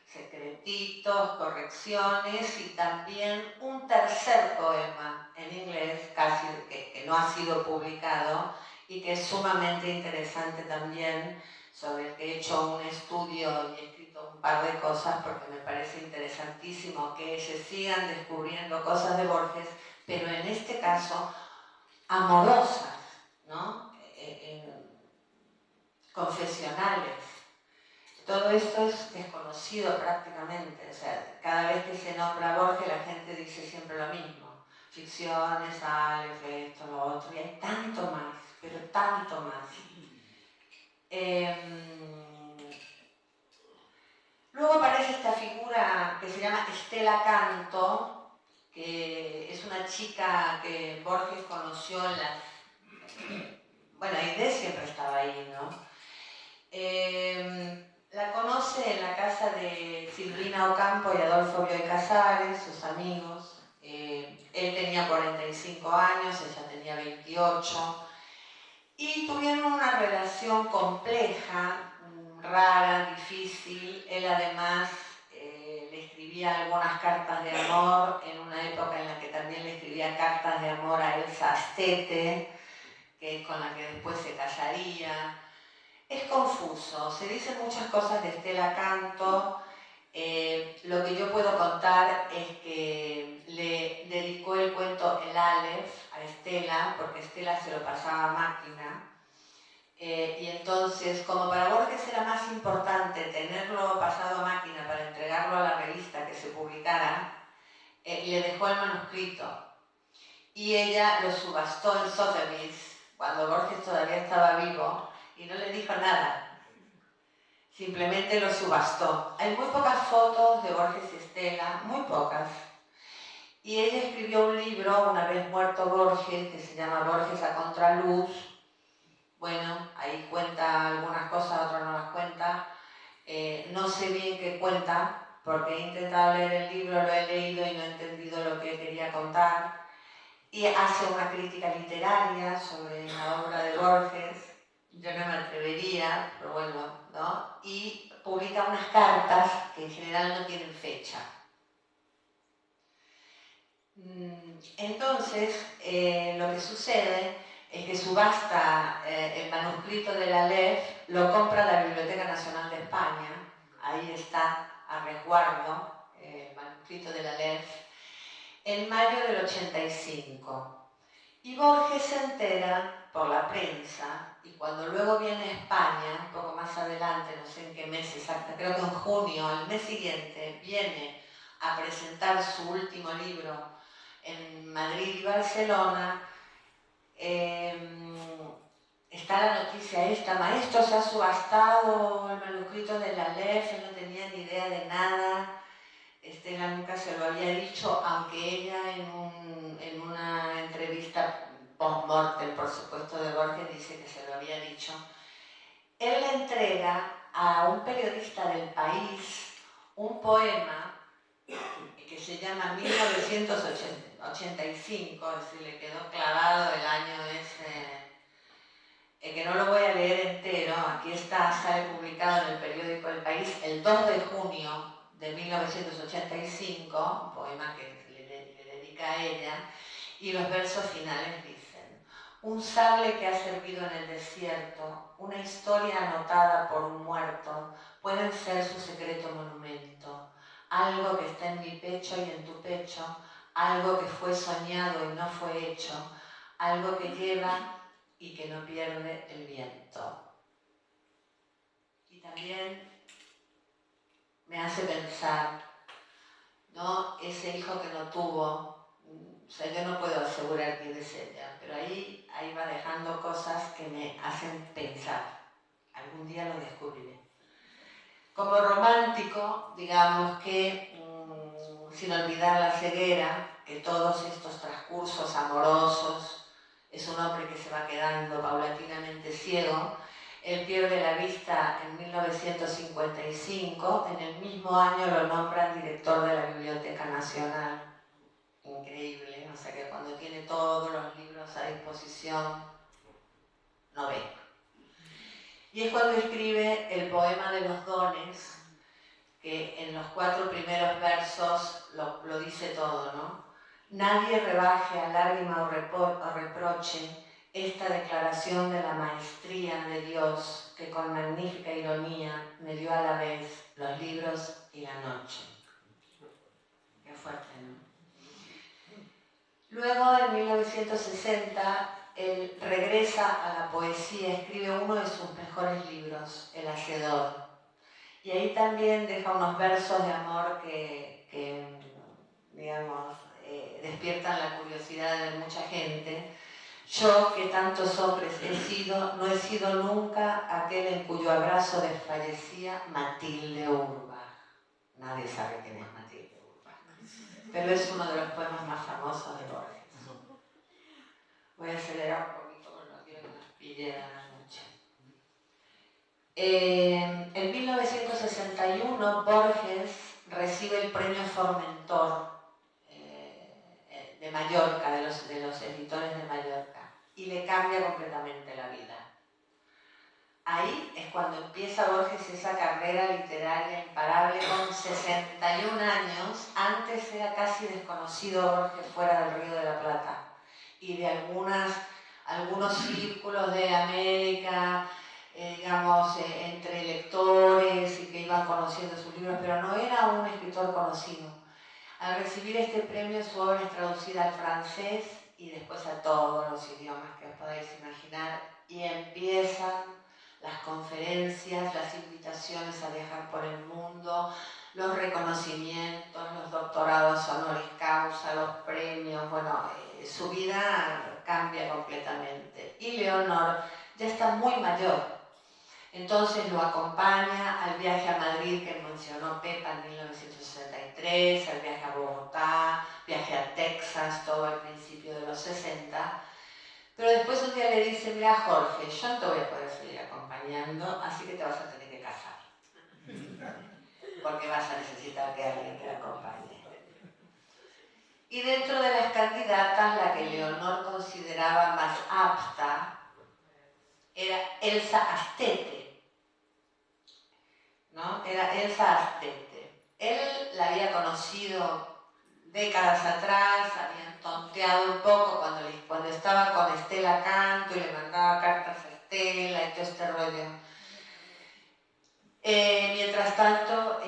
secretitos, correcciones y también un tercer poema en inglés, casi que no ha sido publicado y que es sumamente interesante también, sobre el que he hecho un estudio y he escrito un par de cosas porque me parece interesantísimo que se sigan descubriendo cosas de Borges, pero en este caso amorosas, ¿no? Confesionales. Todo esto es desconocido prácticamente, o sea, cada vez que se nombra Borges la gente dice siempre lo mismo: ficciones, Aleph, esto, lo otro, y hay tanto más, pero tanto más. Luego aparece esta figura que se llama Estela Canto, que es una chica que Borges conoció en las... Bueno, Aide siempre estaba ahí, ¿no? La conoce en la casa de Silvina Ocampo y Adolfo Bioy Casares, sus amigos. Él tenía 45 años, ella tenía 28. Y tuvieron una relación compleja, rara, difícil. Él además le escribía algunas cartas de amor en una época en la que también le escribía cartas de amor a Elsa Astete, que es con la que después se casaría. Es confuso, se dicen muchas cosas de Estela Canto. Lo que yo puedo contar es que le dedicó el cuento El Aleph a Estela, porque Estela se lo pasaba a máquina. Y entonces, como para Borges era más importante tenerlo pasado a máquina para entregarlo a la revista que se publicara, le dejó el manuscrito. Y ella lo subastó en Sotheby's, cuando Borges todavía estaba vivo, y no le dijo nada. Simplemente lo subastó. Hay muy pocas fotos de Borges y Estela, muy pocas. Y ella escribió un libro, una vez muerto Borges, que se llama Borges a contraluz. Bueno, ahí cuenta algunas cosas, otras no las cuenta. No sé bien qué cuenta, porque he intentado leer el libro, lo he leído y no he entendido lo que quería contar. Y hace una crítica literaria sobre la obra de Borges. Yo no me atrevería, pero bueno, ¿no? Y publica unas cartas que en general no tienen fecha. Entonces, lo que sucede es que subasta el manuscrito de la Aleph, lo compra la Biblioteca Nacional de España, ahí está, a resguardo, el manuscrito de la Aleph, en mayo del 85. Y Borges se entera por la prensa, y cuando luego viene a España, un poco más adelante, no sé en qué mes exacto, creo que en junio, al mes siguiente, viene a presentar su último libro en Madrid y Barcelona, está la noticia esta: maestro, se ha subastado el manuscrito de la Aleph, él no tenía ni idea de nada. Estela nunca se lo había dicho, aunque ella en una entrevista post-mortem, por supuesto, de Borges, dice que se lo había dicho. Él le entrega a un periodista del País un poema que se llama 1985, es decir, le quedó clavado el año ese, que no lo voy a leer entero, aquí está, sale publicado en el periódico El País el 2 de junio de 1985, un poema que le dedica a ella, y los versos finales dicen: un sable que ha servido en el desierto, una historia anotada por un muerto, pueden ser su secreto monumento, algo que está en mi pecho y en tu pecho, algo que fue soñado y no fue hecho, algo que lleva y que no pierde el viento. Y también me hace pensar, ¿no? Ese hijo que no tuvo, o sea, yo no puedo asegurar quién es ella, pero ahí va dejando cosas que me hacen pensar. Algún día lo descubriré. Como romántico, digamos que, sin olvidar la ceguera, que todos estos transcursos amorosos, es un hombre que se va quedando paulatinamente ciego. Él pierde la vista en 1955, en el mismo año lo nombran director de la Biblioteca Nacional. Increíble, o sea que cuando tiene todos los libros a disposición, no ve. Y es cuando escribe el poema de los dones, que en los 4 primeros versos lo dice todo, ¿no? Nadie rebaje a lágrima o reproche esta declaración de la maestría de Dios, que con magnífica ironía me dio a la vez los libros y la noche. Qué fuerte, ¿no? Luego, en 1960, él regresa a la poesía, escribe uno de sus mejores libros, El Hacedor. Y ahí también deja unos versos de amor que digamos, despiertan la curiosidad de mucha gente. Yo, que tantos hombres he sido, no he sido nunca aquel en cuyo abrazo desfallecía Matilde Urbach. Nadie sabe quién es Matilde Urbach, pero es uno de los poemas más famosos de Borges. Voy a acelerar un poquito porque no quiero que nos pille la noche. En 1961 Borges recibe el premio Formentor de Mallorca, de los editores de Mallorca, y le cambia completamente la vida. Ahí es cuando empieza Borges esa carrera literaria imparable con 61 años. Antes era casi desconocido Borges fuera del Río de la Plata y de algunos círculos de América, digamos, entre lectores y que iban conociendo sus libros, pero no era un escritor conocido. Al recibir este premio, su obra es traducida al francés y después a todos los idiomas que os podéis imaginar, y empiezan las conferencias, las invitaciones a viajar por el mundo, los reconocimientos, los doctorados honoris causa, los premios. Bueno, su vida cambia completamente. Y Leonor ya está muy mayor. Entonces lo acompaña al viaje a Madrid que mencionó Pepa en 1963, al viaje a Bogotá, viaje a Texas, todo al principio de los 60. Pero después un día le dice, mira Jorge, yo no te voy a poder seguir acompañando, así que te vas a tener que casar. Porque vas a necesitar que alguien te acompañe. Y dentro de las candidatas, la que Leonor consideraba más apta era Elsa Astete, ¿no? Era Elsa Astete. Él la había conocido décadas atrás, habían tonteado un poco cuando estaba con Estela Canto y le mandaba cartas a Estela y todo este rollo. Mientras tanto,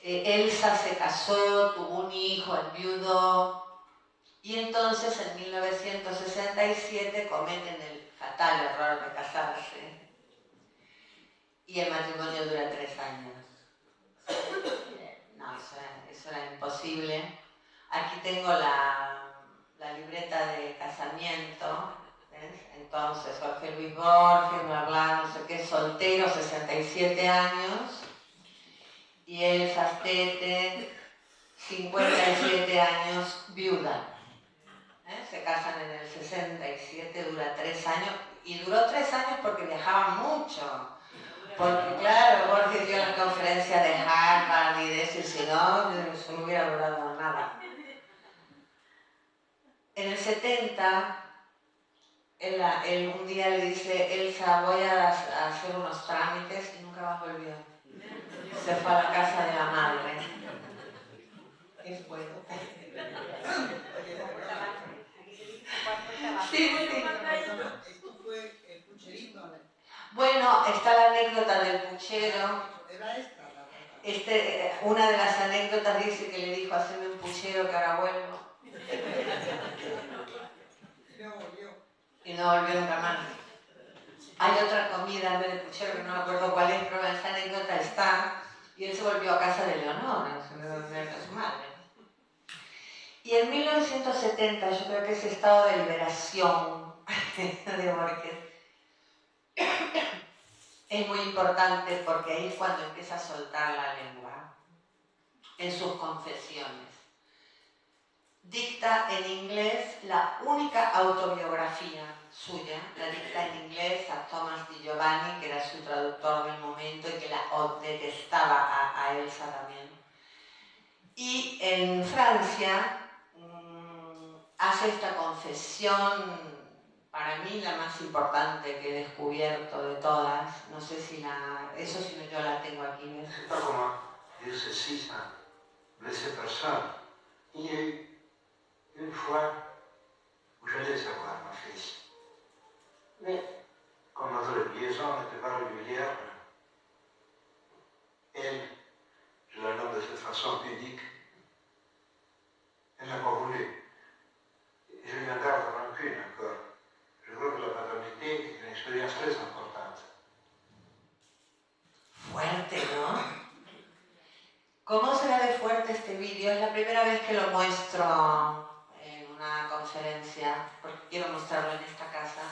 Elsa se casó, tuvo un hijo, enviudó, y entonces en 1967 cometen el fatal error de casarse y el matrimonio dura 3 años. No, eso era imposible. Aquí tengo la libreta de casamiento, ¿ves? Entonces Jorge Luis Borges, bla bla, no sé qué, soltero, 67 años, y Elsa Astete, 57 años, viuda. Se casan en el 67, dura 3 años, y duró 3 años porque viajaban mucho. Porque claro, Borges dio la conferencia de Harvard y de eso, y si no, eso no hubiera durado nada. En el 70, él un día le dice, Elsa, voy a hacer unos trámites, y nunca más volvió. Se fue a la casa de la madre. Es bueno. Sí. Esto fue el pucherito, ¿no? Bueno, está la anécdota del puchero. Era esta la verdad. Una de las anécdotas dice que le dijo, haceme un puchero que ahora vuelvo. Y no volvió. Y no volvió nunca más. Hay otra comida en vez de puchero que no me acuerdo cuál es, pero esa anécdota está. Y él se volvió a casa de Leonor, se volvió a su madre. Y en 1970, yo creo que ese estado de liberación de Borges es muy importante porque ahí es cuando empieza a soltar la lengua en sus confesiones. Dicta en inglés la única autobiografía suya, la dicta en inglés a Thomas Di Giovanni, que era su traductor del momento y que la detestaba a Elsa también. Y en Francia hace esta confesión, para mí la más importante que he descubierto de todas, no sé si eso sí yo la tengo aquí. C'est pas comment dire ceci sans blesser personne. Il y a eu une fois où j'allais savoir mon fils. Mais comme notre liaison n'était pas régulière, elle, je la nomme de cette façon pudique, elle n'a pas voulu. Je lui en garde rancune encore. Je crois que la paternité est une expérience très importante. Fuerte, ¿no? ¿Cómo será de fuerte este vídeo? Es la primera vez que lo muestro en una conferencia, porque quiero mostrarlo en esta casa.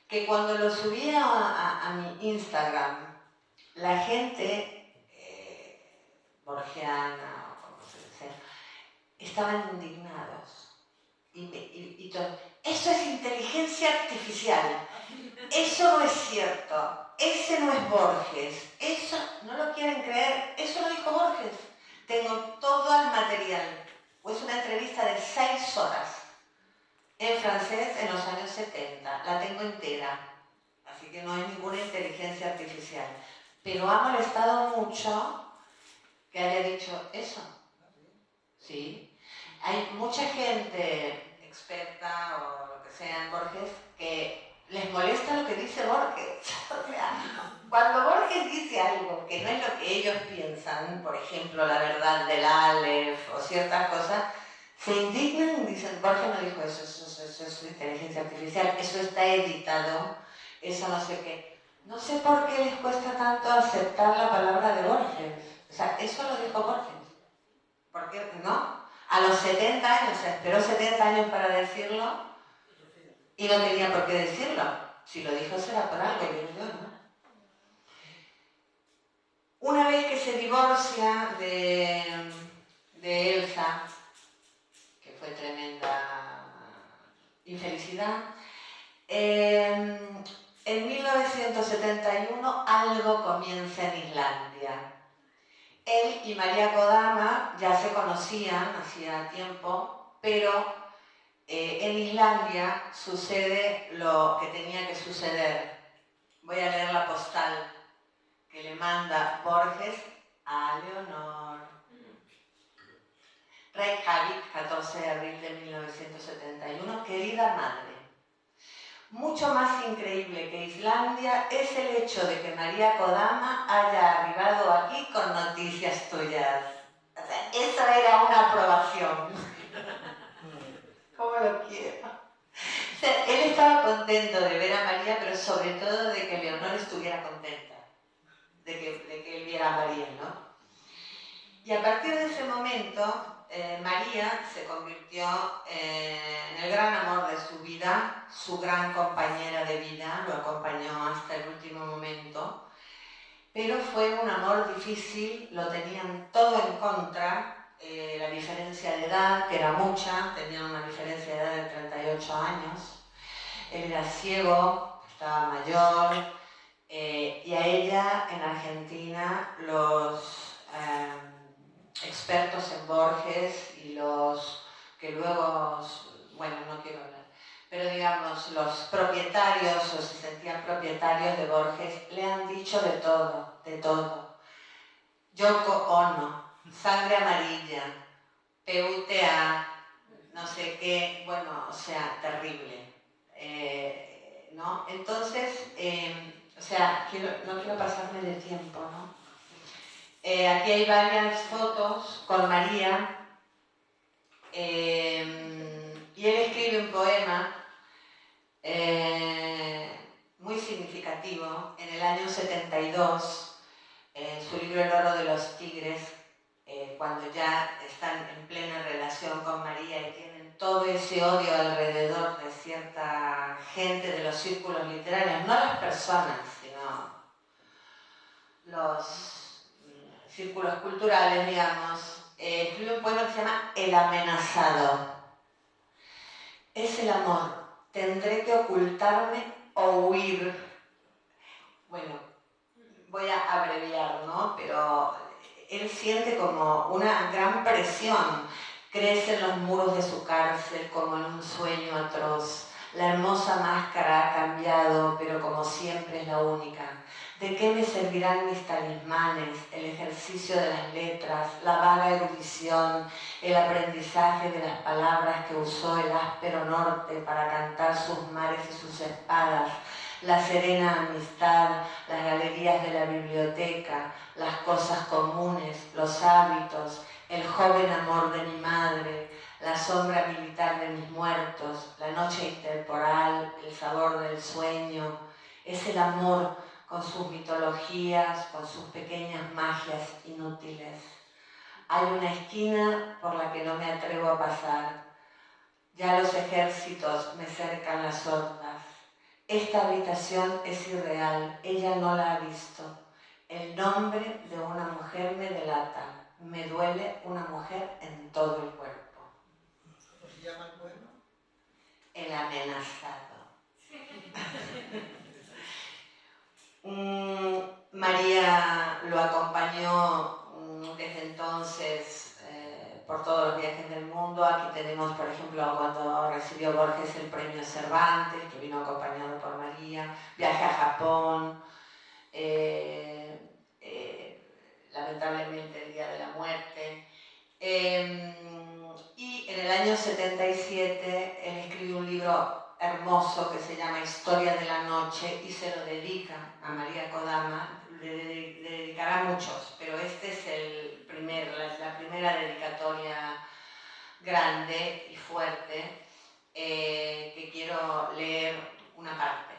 Que cuando lo subí a mi Instagram, la gente, borgiana o como se dice, estaban indignados. Y todo, eso es inteligencia artificial, eso no es cierto, ese no es Borges, eso no lo quieren creer, eso lo dijo Borges. Tengo todo el material, es una entrevista de 6 horas en francés en los años 70, la tengo entera, así que no es ninguna inteligencia artificial, pero ha molestado mucho que haya dicho eso. ¿Sí? Hay mucha gente experta o lo que sea en Borges que les molesta lo que dice Borges. O sea, cuando Borges dice algo que no es lo que ellos piensan, por ejemplo, la verdad del Aleph o ciertas cosas, se indignan y dicen, Borges no dijo eso, eso es inteligencia artificial, eso está editado, eso no sé qué. No sé por qué les cuesta tanto aceptar la palabra de Borges. O sea, eso lo dijo Borges. ¿Por qué no? A los 70 años, se esperó 70 años para decirlo y no tenía por qué decirlo. Si lo dijo será por algo, digo yo, ¿no? Una vez que se divorcia de Elsa, que fue tremenda infelicidad, en 1971 algo comienza en Islandia. Él y María Kodama ya se conocían hacía tiempo, pero en Islandia sucede lo que tenía que suceder. Voy a leer la postal que le manda Borges a Leonor. Reykjavik, 14 de abril de 1971. Querida madre, mucho más increíble que Islandia es el hecho de que María Kodama haya arribado aquí con noticias tuyas. O sea, eso era una aprobación. ¿Cómo lo quiero? O sea, él estaba contento de ver a María, pero sobre todo de que Leonor estuviera contenta, de que él viera a María, ¿no? Y a partir de ese momento, María se convirtió en el gran amor de su vida, su gran compañera de vida, lo acompañó hasta el último momento, pero fue un amor difícil, lo tenían todo en contra, la diferencia de edad, que era mucha, tenían una diferencia de edad de 38 años, él era ciego, estaba mayor, y a ella en Argentina los expertos en Borges y los que luego, bueno, no quiero hablar, pero digamos, los propietarios o se sentían propietarios de Borges le han dicho de todo, de todo. Yoko Ono, sangre amarilla, PUTA, no sé qué, bueno, o sea, terrible. ¿No? Entonces, o sea, no quiero pasarme de tiempo, ¿no? Aquí hay varias fotos con María y él escribe un poema muy significativo en el año 72, su libro El oro de los tigres, cuando ya están en plena relación con María y tienen todo ese odio alrededor de cierta gente de los círculos literarios, no las personas, sino los círculos culturales, digamos, escribe un poema que se llama El amenazado. Es el amor, tendré que ocultarme o huir. Bueno, voy a abreviar, ¿no? Pero él siente como una gran presión. Crece en los muros de su cárcel como en un sueño atroz. La hermosa máscara ha cambiado, pero como siempre es la única. ¿De qué me servirán mis talismanes, el ejercicio de las letras, la vaga erudición, el aprendizaje de las palabras que usó el áspero norte para cantar sus mares y sus espadas, la serena amistad, las galerías de la biblioteca, las cosas comunes, los hábitos, el joven amor de mi madre, la sombra militar de mis muertos, la noche intemporal, el sabor del sueño? Es el amor con sus mitologías, con sus pequeñas magias inútiles. Hay una esquina por la que no me atrevo a pasar. Ya los ejércitos me cercan las hordas. Esta habitación es irreal, ella no la ha visto. El nombre de una mujer me delata. Me duele una mujer en todo el cuerpo. ¿Cómo se llama el poema? El amenazado. María lo acompañó desde entonces por todos los viajes del mundo. Aquí tenemos, por ejemplo, cuando recibió Borges el premio Cervantes, que vino acompañado por María, viaje a Japón, lamentablemente el día de la muerte. Y en el año 77 él escribe un libro hermoso que se llama Historia de la Noche y se lo dedica a María Kodama. Le dedicará muchos, pero este es la primera dedicatoria grande y fuerte que quiero leer una parte.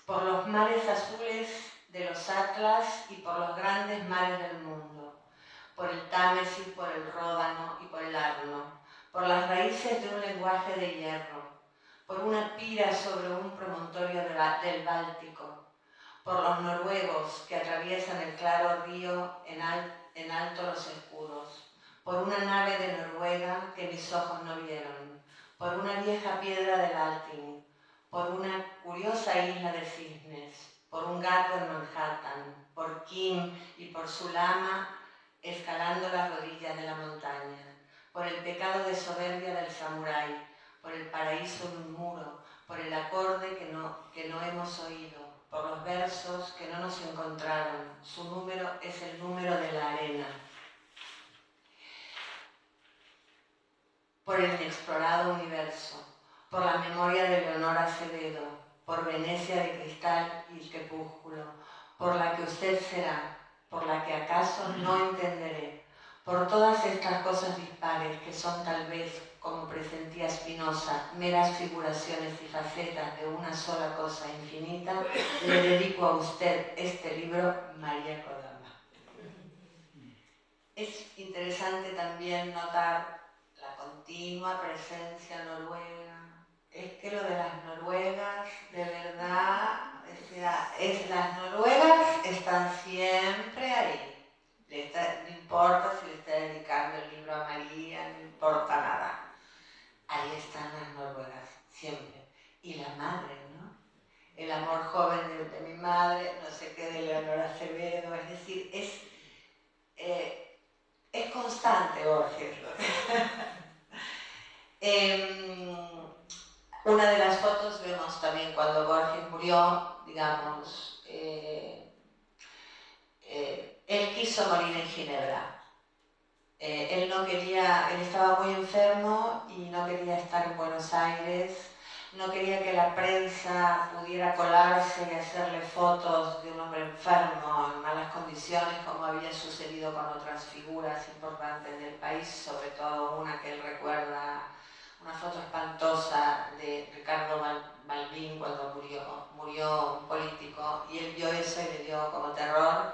Por los mares azules de los Atlas y por los grandes mares del mundo, por el Támesis, por el Ródano y por el Arno, por las raíces de un lenguaje de hierro, por una pira sobre un promontorio del Báltico, por los noruegos que atraviesan el claro río en alto los escudos, por una nave de Noruega que mis ojos no vieron, por una vieja piedra del Alting, por una curiosa isla de cisnes, por un gato en Manhattan, por Kim y por su lama escalando las rodillas de la montaña, por el pecado de soberbia del samurái, por el paraíso de un muro, por el acorde que no hemos oído, por los versos que no nos encontraron. Su número es el número de la arena. Por el inexplorado universo, por la memoria de Leonor Acevedo, por Venecia de cristal y el crepúsculo, por la que usted será, por la que acaso no entenderé, por todas estas cosas dispares que son tal vez, como presentía Spinoza, meras figuraciones y facetas de una sola cosa infinita, le dedico a usted este libro, María Kodama. Es interesante también notar la continua presencia noruega. Es que lo de las noruegas, de verdad, las noruegas están siempre ahí. No importa si le está dedicando el libro a María, no importa nada. Ahí están las noruegas, siempre. Y la madre, ¿no? El amor joven de mi madre, no sé qué, de Leonor Acevedo, es decir, es constante Borges. Una de las fotos vemos también cuando Borges murió, digamos, él quiso morir en Ginebra. Él estaba muy enfermo y no quería estar en Buenos Aires, no quería que la prensa pudiera colarse y hacerle fotos de un hombre enfermo en malas condiciones, como había sucedido con otras figuras importantes del país, sobre todo una que él recuerda, una foto espantosa de Ricardo Balbín cuando murió un político, y él vio eso y le dio como terror,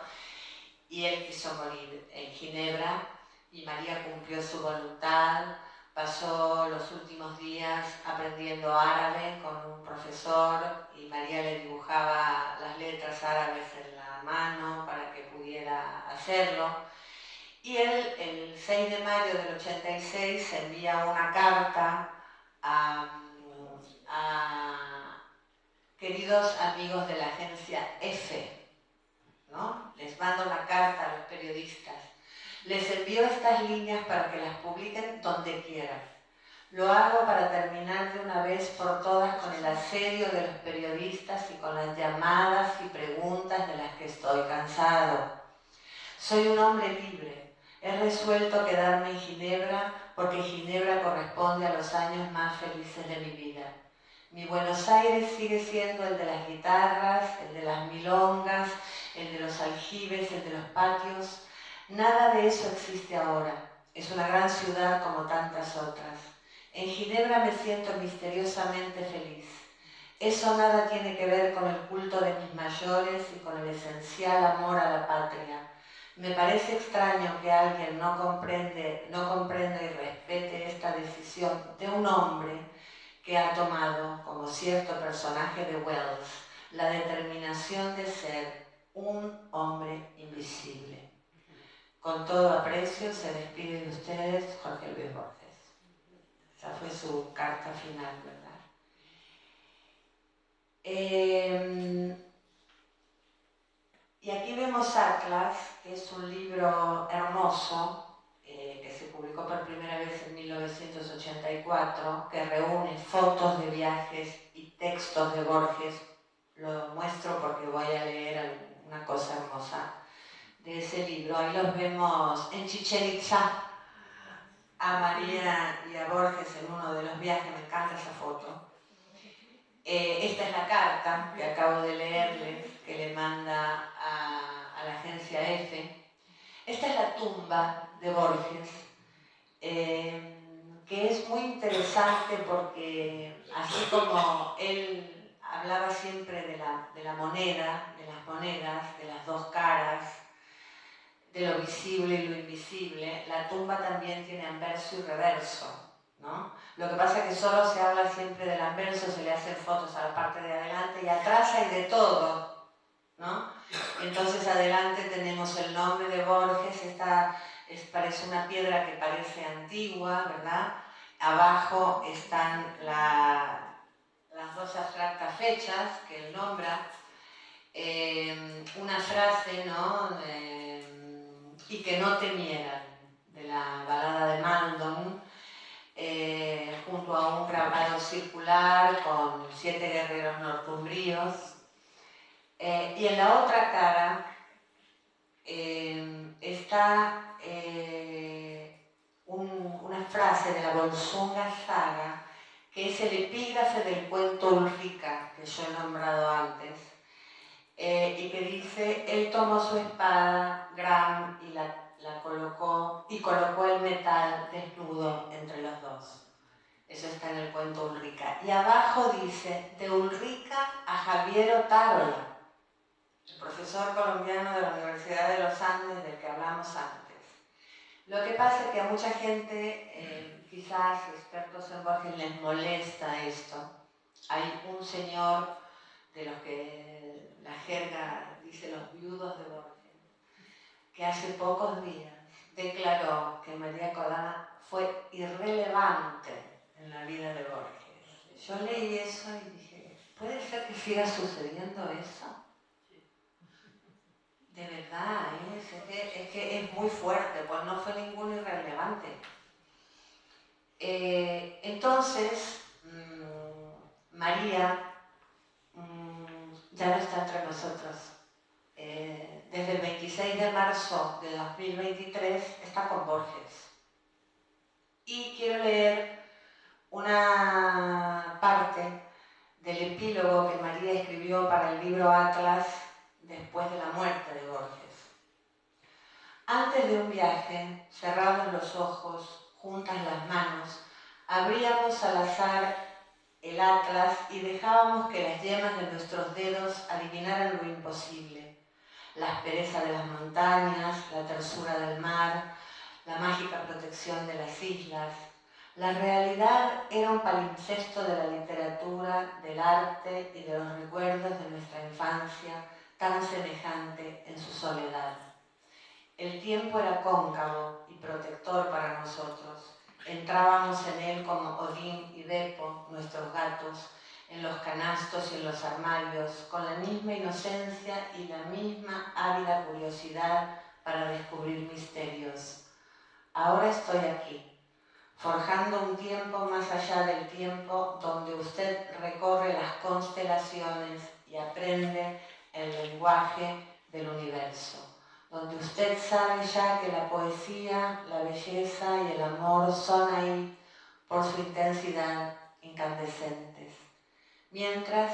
y él quiso morir en Ginebra. Y María cumplió su voluntad, pasó los últimos días aprendiendo árabe con un profesor y María le dibujaba las letras árabes en la mano para que pudiera hacerlo. Y él, el 6 de mayo del 86, envía una carta a queridos amigos de la agencia EFE, ¿no? Les manda una carta a los periodistas. Les envío estas líneas para que las publiquen donde quieran. Lo hago para terminar de una vez por todas con el asedio de los periodistas y con las llamadas y preguntas de las que estoy cansado. Soy un hombre libre. He resuelto quedarme en Ginebra porque Ginebra corresponde a los años más felices de mi vida. Mi Buenos Aires sigue siendo el de las guitarras, el de las milongas, el de los aljibes, el de los patios. Nada de eso existe ahora. Es una gran ciudad como tantas otras. En Ginebra me siento misteriosamente feliz. Eso nada tiene que ver con el culto de mis mayores y con el esencial amor a la patria. Me parece extraño que alguien no comprenda y respete esta decisión de un hombre que ha tomado, como cierto personaje de Wells, la determinación de ser un hombre invisible. Con todo aprecio se despide de ustedes Jorge Luis Borges. Esa fue su carta final, ¿verdad? Y aquí vemos Atlas, que es un libro hermoso, que se publicó por primera vez en 1984, que reúne fotos de viajes y textos de Borges. Lo muestro porque voy a leer una cosa hermosa de ese libro. Ahí los vemos en Chichén Itzá, a María y a Borges en uno de los viajes, me encanta esa foto. Esta es la carta que acabo de leerles, que le manda a la agencia EFE. Esta es la tumba de Borges, que es muy interesante porque así como él hablaba siempre de la moneda, de las monedas, de las dos caras, de lo visible y lo invisible, la tumba también tiene anverso y reverso, ¿no? Lo que pasa es que solo se habla siempre del anverso, se le hacen fotos a la parte de adelante y atrás hay de todo, ¿no? Entonces adelante tenemos el nombre de Borges, parece una piedra que parece antigua, ¿verdad? Abajo están las dos abstractas fechas que él nombra, una frase, ¿no? Y que no temieran, de la balada de Mandon, junto a un grabado circular con 7 guerreros northumbríos. Y en la otra cara está una frase de la Volsunga Saga, que es el epígrafe del cuento Ulrica, que yo he nombrado antes, y que dice: él tomó su espada, Gram, y la colocó, y colocó el metal desnudo entre los dos. Eso está en el cuento Ulrica. Y abajo dice: de Ulrica a Javier Otárola, el profesor colombiano de la Universidad de los Andes del que hablamos antes. Lo que pasa es que a mucha gente, quizás expertos en Borges, les molesta esto. Hay un señor de los que la jerga dice los viudos de Borges, que hace pocos días declaró que María Kodama fue irrelevante en la vida de Borges. Yo leí eso y dije, ¿puede ser que siga sucediendo eso? De verdad, es que es muy fuerte, pues no fue ninguno irrelevante. Entonces, María ya no está entre nosotros. Desde el 26 de marzo de 2023 está con Borges. Y quiero leer una parte del epílogo que María escribió para el libro Atlas después de la muerte de Borges. Antes de un viaje, cerrados los ojos, juntas las manos, abríamos al azar el atlas y dejábamos que las yemas de nuestros dedos adivinaran lo imposible. La aspereza de las montañas, la tersura del mar, la mágica protección de las islas. La realidad era un palimpsesto de la literatura, del arte y de los recuerdos de nuestra infancia, tan semejante en su soledad. El tiempo era cóncavo y protector para nosotros. Entrábamos en él como Odín y Beppo, nuestros gatos, en los canastos y en los armarios, con la misma inocencia y la misma ávida curiosidad para descubrir misterios. Ahora estoy aquí, forjando un tiempo más allá del tiempo, donde usted recorre las constelaciones y aprende el lenguaje del universo, donde usted sabe ya que la poesía, la belleza y el amor son ahí por su intensidad incandescentes. Mientras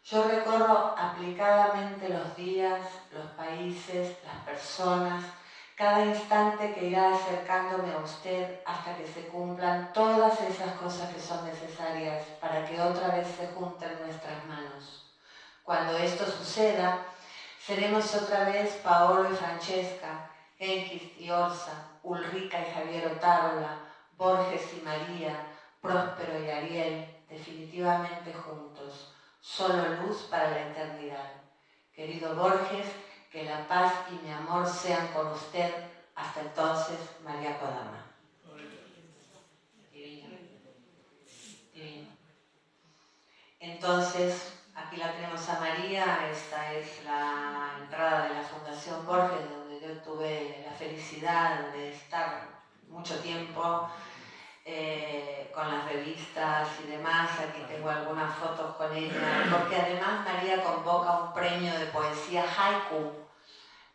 yo recorro aplicadamente los días, los países, las personas, cada instante que irá acercándome a usted hasta que se cumplan todas esas cosas que son necesarias para que otra vez se junten nuestras manos. Cuando esto suceda, seremos otra vez Paolo y Francesca, Henkist y Orsa, Ulrica y Javier Otárola, Borges y María, Próspero y Ariel, definitivamente juntos, solo luz para la eternidad. Querido Borges, que la paz y mi amor sean con usted. Hasta entonces, María Kodama. Divino. Divino. Entonces, aquí la tenemos a María. Esta es la entrada de la Fundación Borges, donde yo tuve la felicidad de estar mucho tiempo con las revistas y demás. Aquí tengo algunas fotos con ella, porque además María convoca un premio de poesía haiku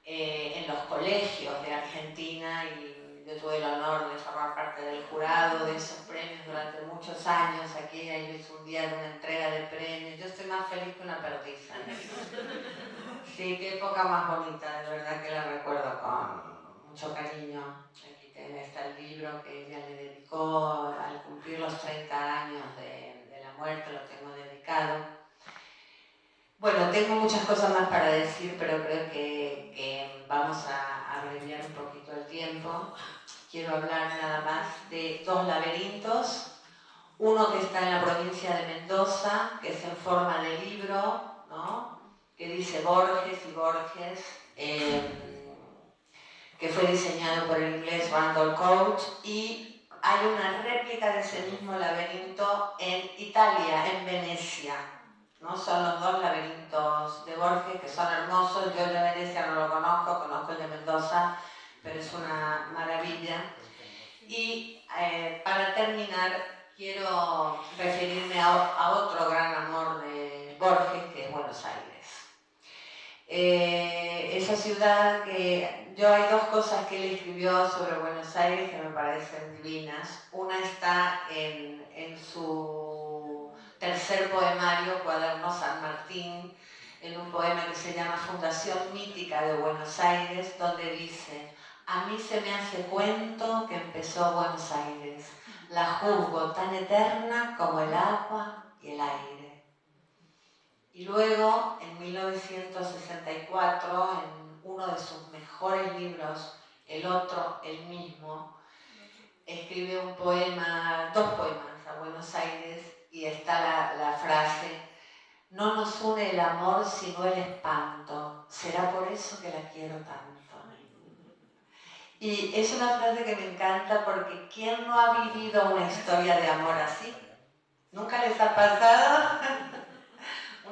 en los colegios de Argentina, y yo tuve el honor de formar parte del jurado de esos premios durante muchos años. Aquí ella hizo un día de una entrega de premios. Yo estoy más feliz que una perdiz. Sí, qué época más bonita, de verdad que la recuerdo con mucho cariño. Aquí está el libro que ella le dedicó al cumplir los 30 años de la muerte, lo tengo dedicado. Bueno, tengo muchas cosas más para decir, pero creo que vamos a abreviar un poquito el tiempo. Quiero hablar nada más de 2 laberintos. Uno que está en la provincia de Mendoza, que es en forma de libro, ¿no? que dice Borges y Borges, que fue diseñado por el inglés Randall Coach, y hay una réplica de ese mismo laberinto en Italia, en Venecia, ¿no? Son los dos laberintos de Borges que son hermosos. Yo el de Venecia no lo conozco, conozco el de Mendoza, pero es una maravilla. Y para terminar, quiero referirme a otro gran amor de Borges, que es Buenos Aires. Esa ciudad que hay dos cosas que él escribió sobre Buenos Aires que me parecen divinas. Una está en su tercer poemario, Cuaderno San Martín, en un poema que se llama Fundación Mítica de Buenos Aires, donde dice: a mí se me hace cuento que empezó Buenos Aires, la juzgo tan eterna como el agua y el aire. Y luego, en 1964, en uno de sus mejores libros, El otro, el mismo, escribe un poema, dos poemas a Buenos Aires, y está la frase: no nos une el amor sino el espanto, será por eso que la quiero tanto. Y es una frase que me encanta porque ¿quién no ha vivido una historia de amor así? ¿Nunca les ha pasado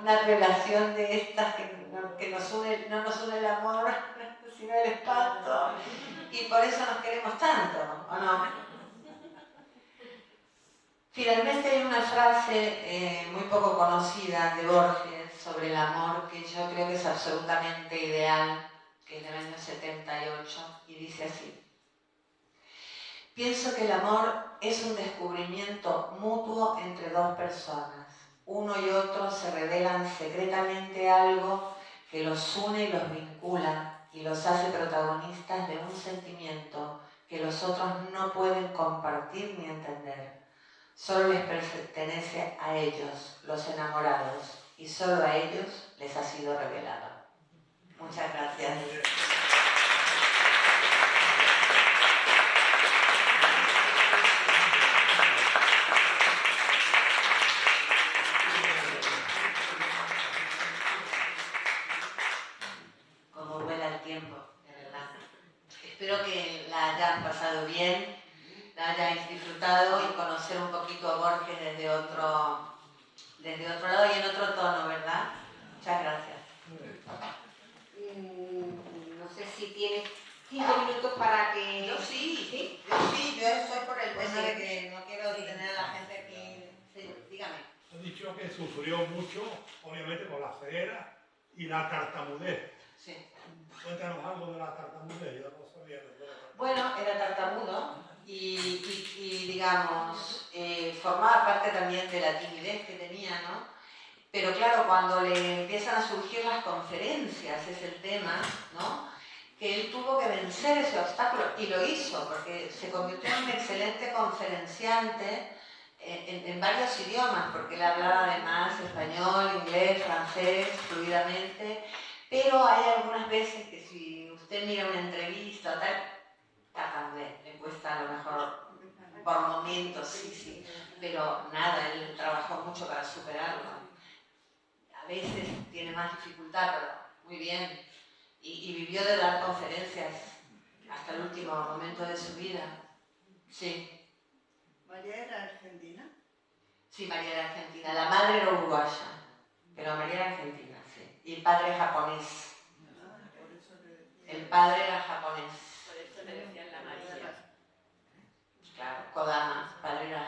una relación de estas que no nos une el amor sino el espanto, y por eso nos queremos tanto, ¿o no? Finalmente hay una frase muy poco conocida de Borges sobre el amor que yo creo que es absolutamente ideal, que es del año 78, y dice así: pienso que el amor es un descubrimiento mutuo entre dos personas. Uno y otro se revelan secretamente algo que los une y los vincula y los hace protagonistas de un sentimiento que los otros no pueden compartir ni entender. Solo les pertenece a ellos, los enamorados, y solo a ellos les ha sido revelado. Muchas gracias. Espero que la hayan pasado bien, la hayáis disfrutado, y conocer un poquito a Borges desde otro lado y en otro tono, ¿verdad? Muchas gracias. No sé si tienes 5 minutos para que... Yo sí, yo estoy por el tema de que no quiero tener a la gente aquí. Sí, dígame. Ha dicho que sufrió mucho, obviamente, con la ceguera y la tartamudez. Sí. Cuéntanos algo de la tartamudez, yo no sabía de la tartamudez. Bueno, era tartamudo y digamos, formaba parte también de la timidez que tenía, ¿no? Pero claro, cuando le empiezan a surgir las conferencias, es el tema, ¿no? Que él tuvo que vencer ese obstáculo, y lo hizo, porque se convirtió en un excelente conferenciante en varios idiomas, porque él hablaba además español, inglés, francés, fluidamente. Pero hay algunas veces que si usted mira una entrevista o tal, tartamudez, le cuesta a lo mejor por momentos, sí, pero nada, él trabajó mucho para superarlo. A veces tiene más dificultad, pero muy bien, y vivió de dar conferencias hasta el último momento de su vida. Sí. ¿María era argentina? Sí, María era argentina. La madre era uruguaya, pero María era argentina, sí. Y el padre japonés. El padre era japonés. Por eso le decían la María. Claro, Kodama, el padre era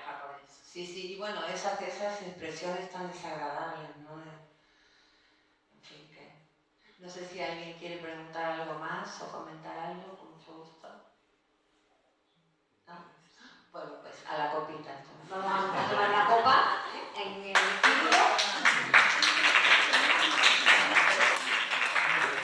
japonés. Sí, y bueno, esas expresiones tan desagradables, ¿no? En fin, que... No sé si alguien quiere preguntar algo más o comentar algo, con mucho gusto. ¿No? Bueno, pues a la copita entonces. Vamos a tomar la copa.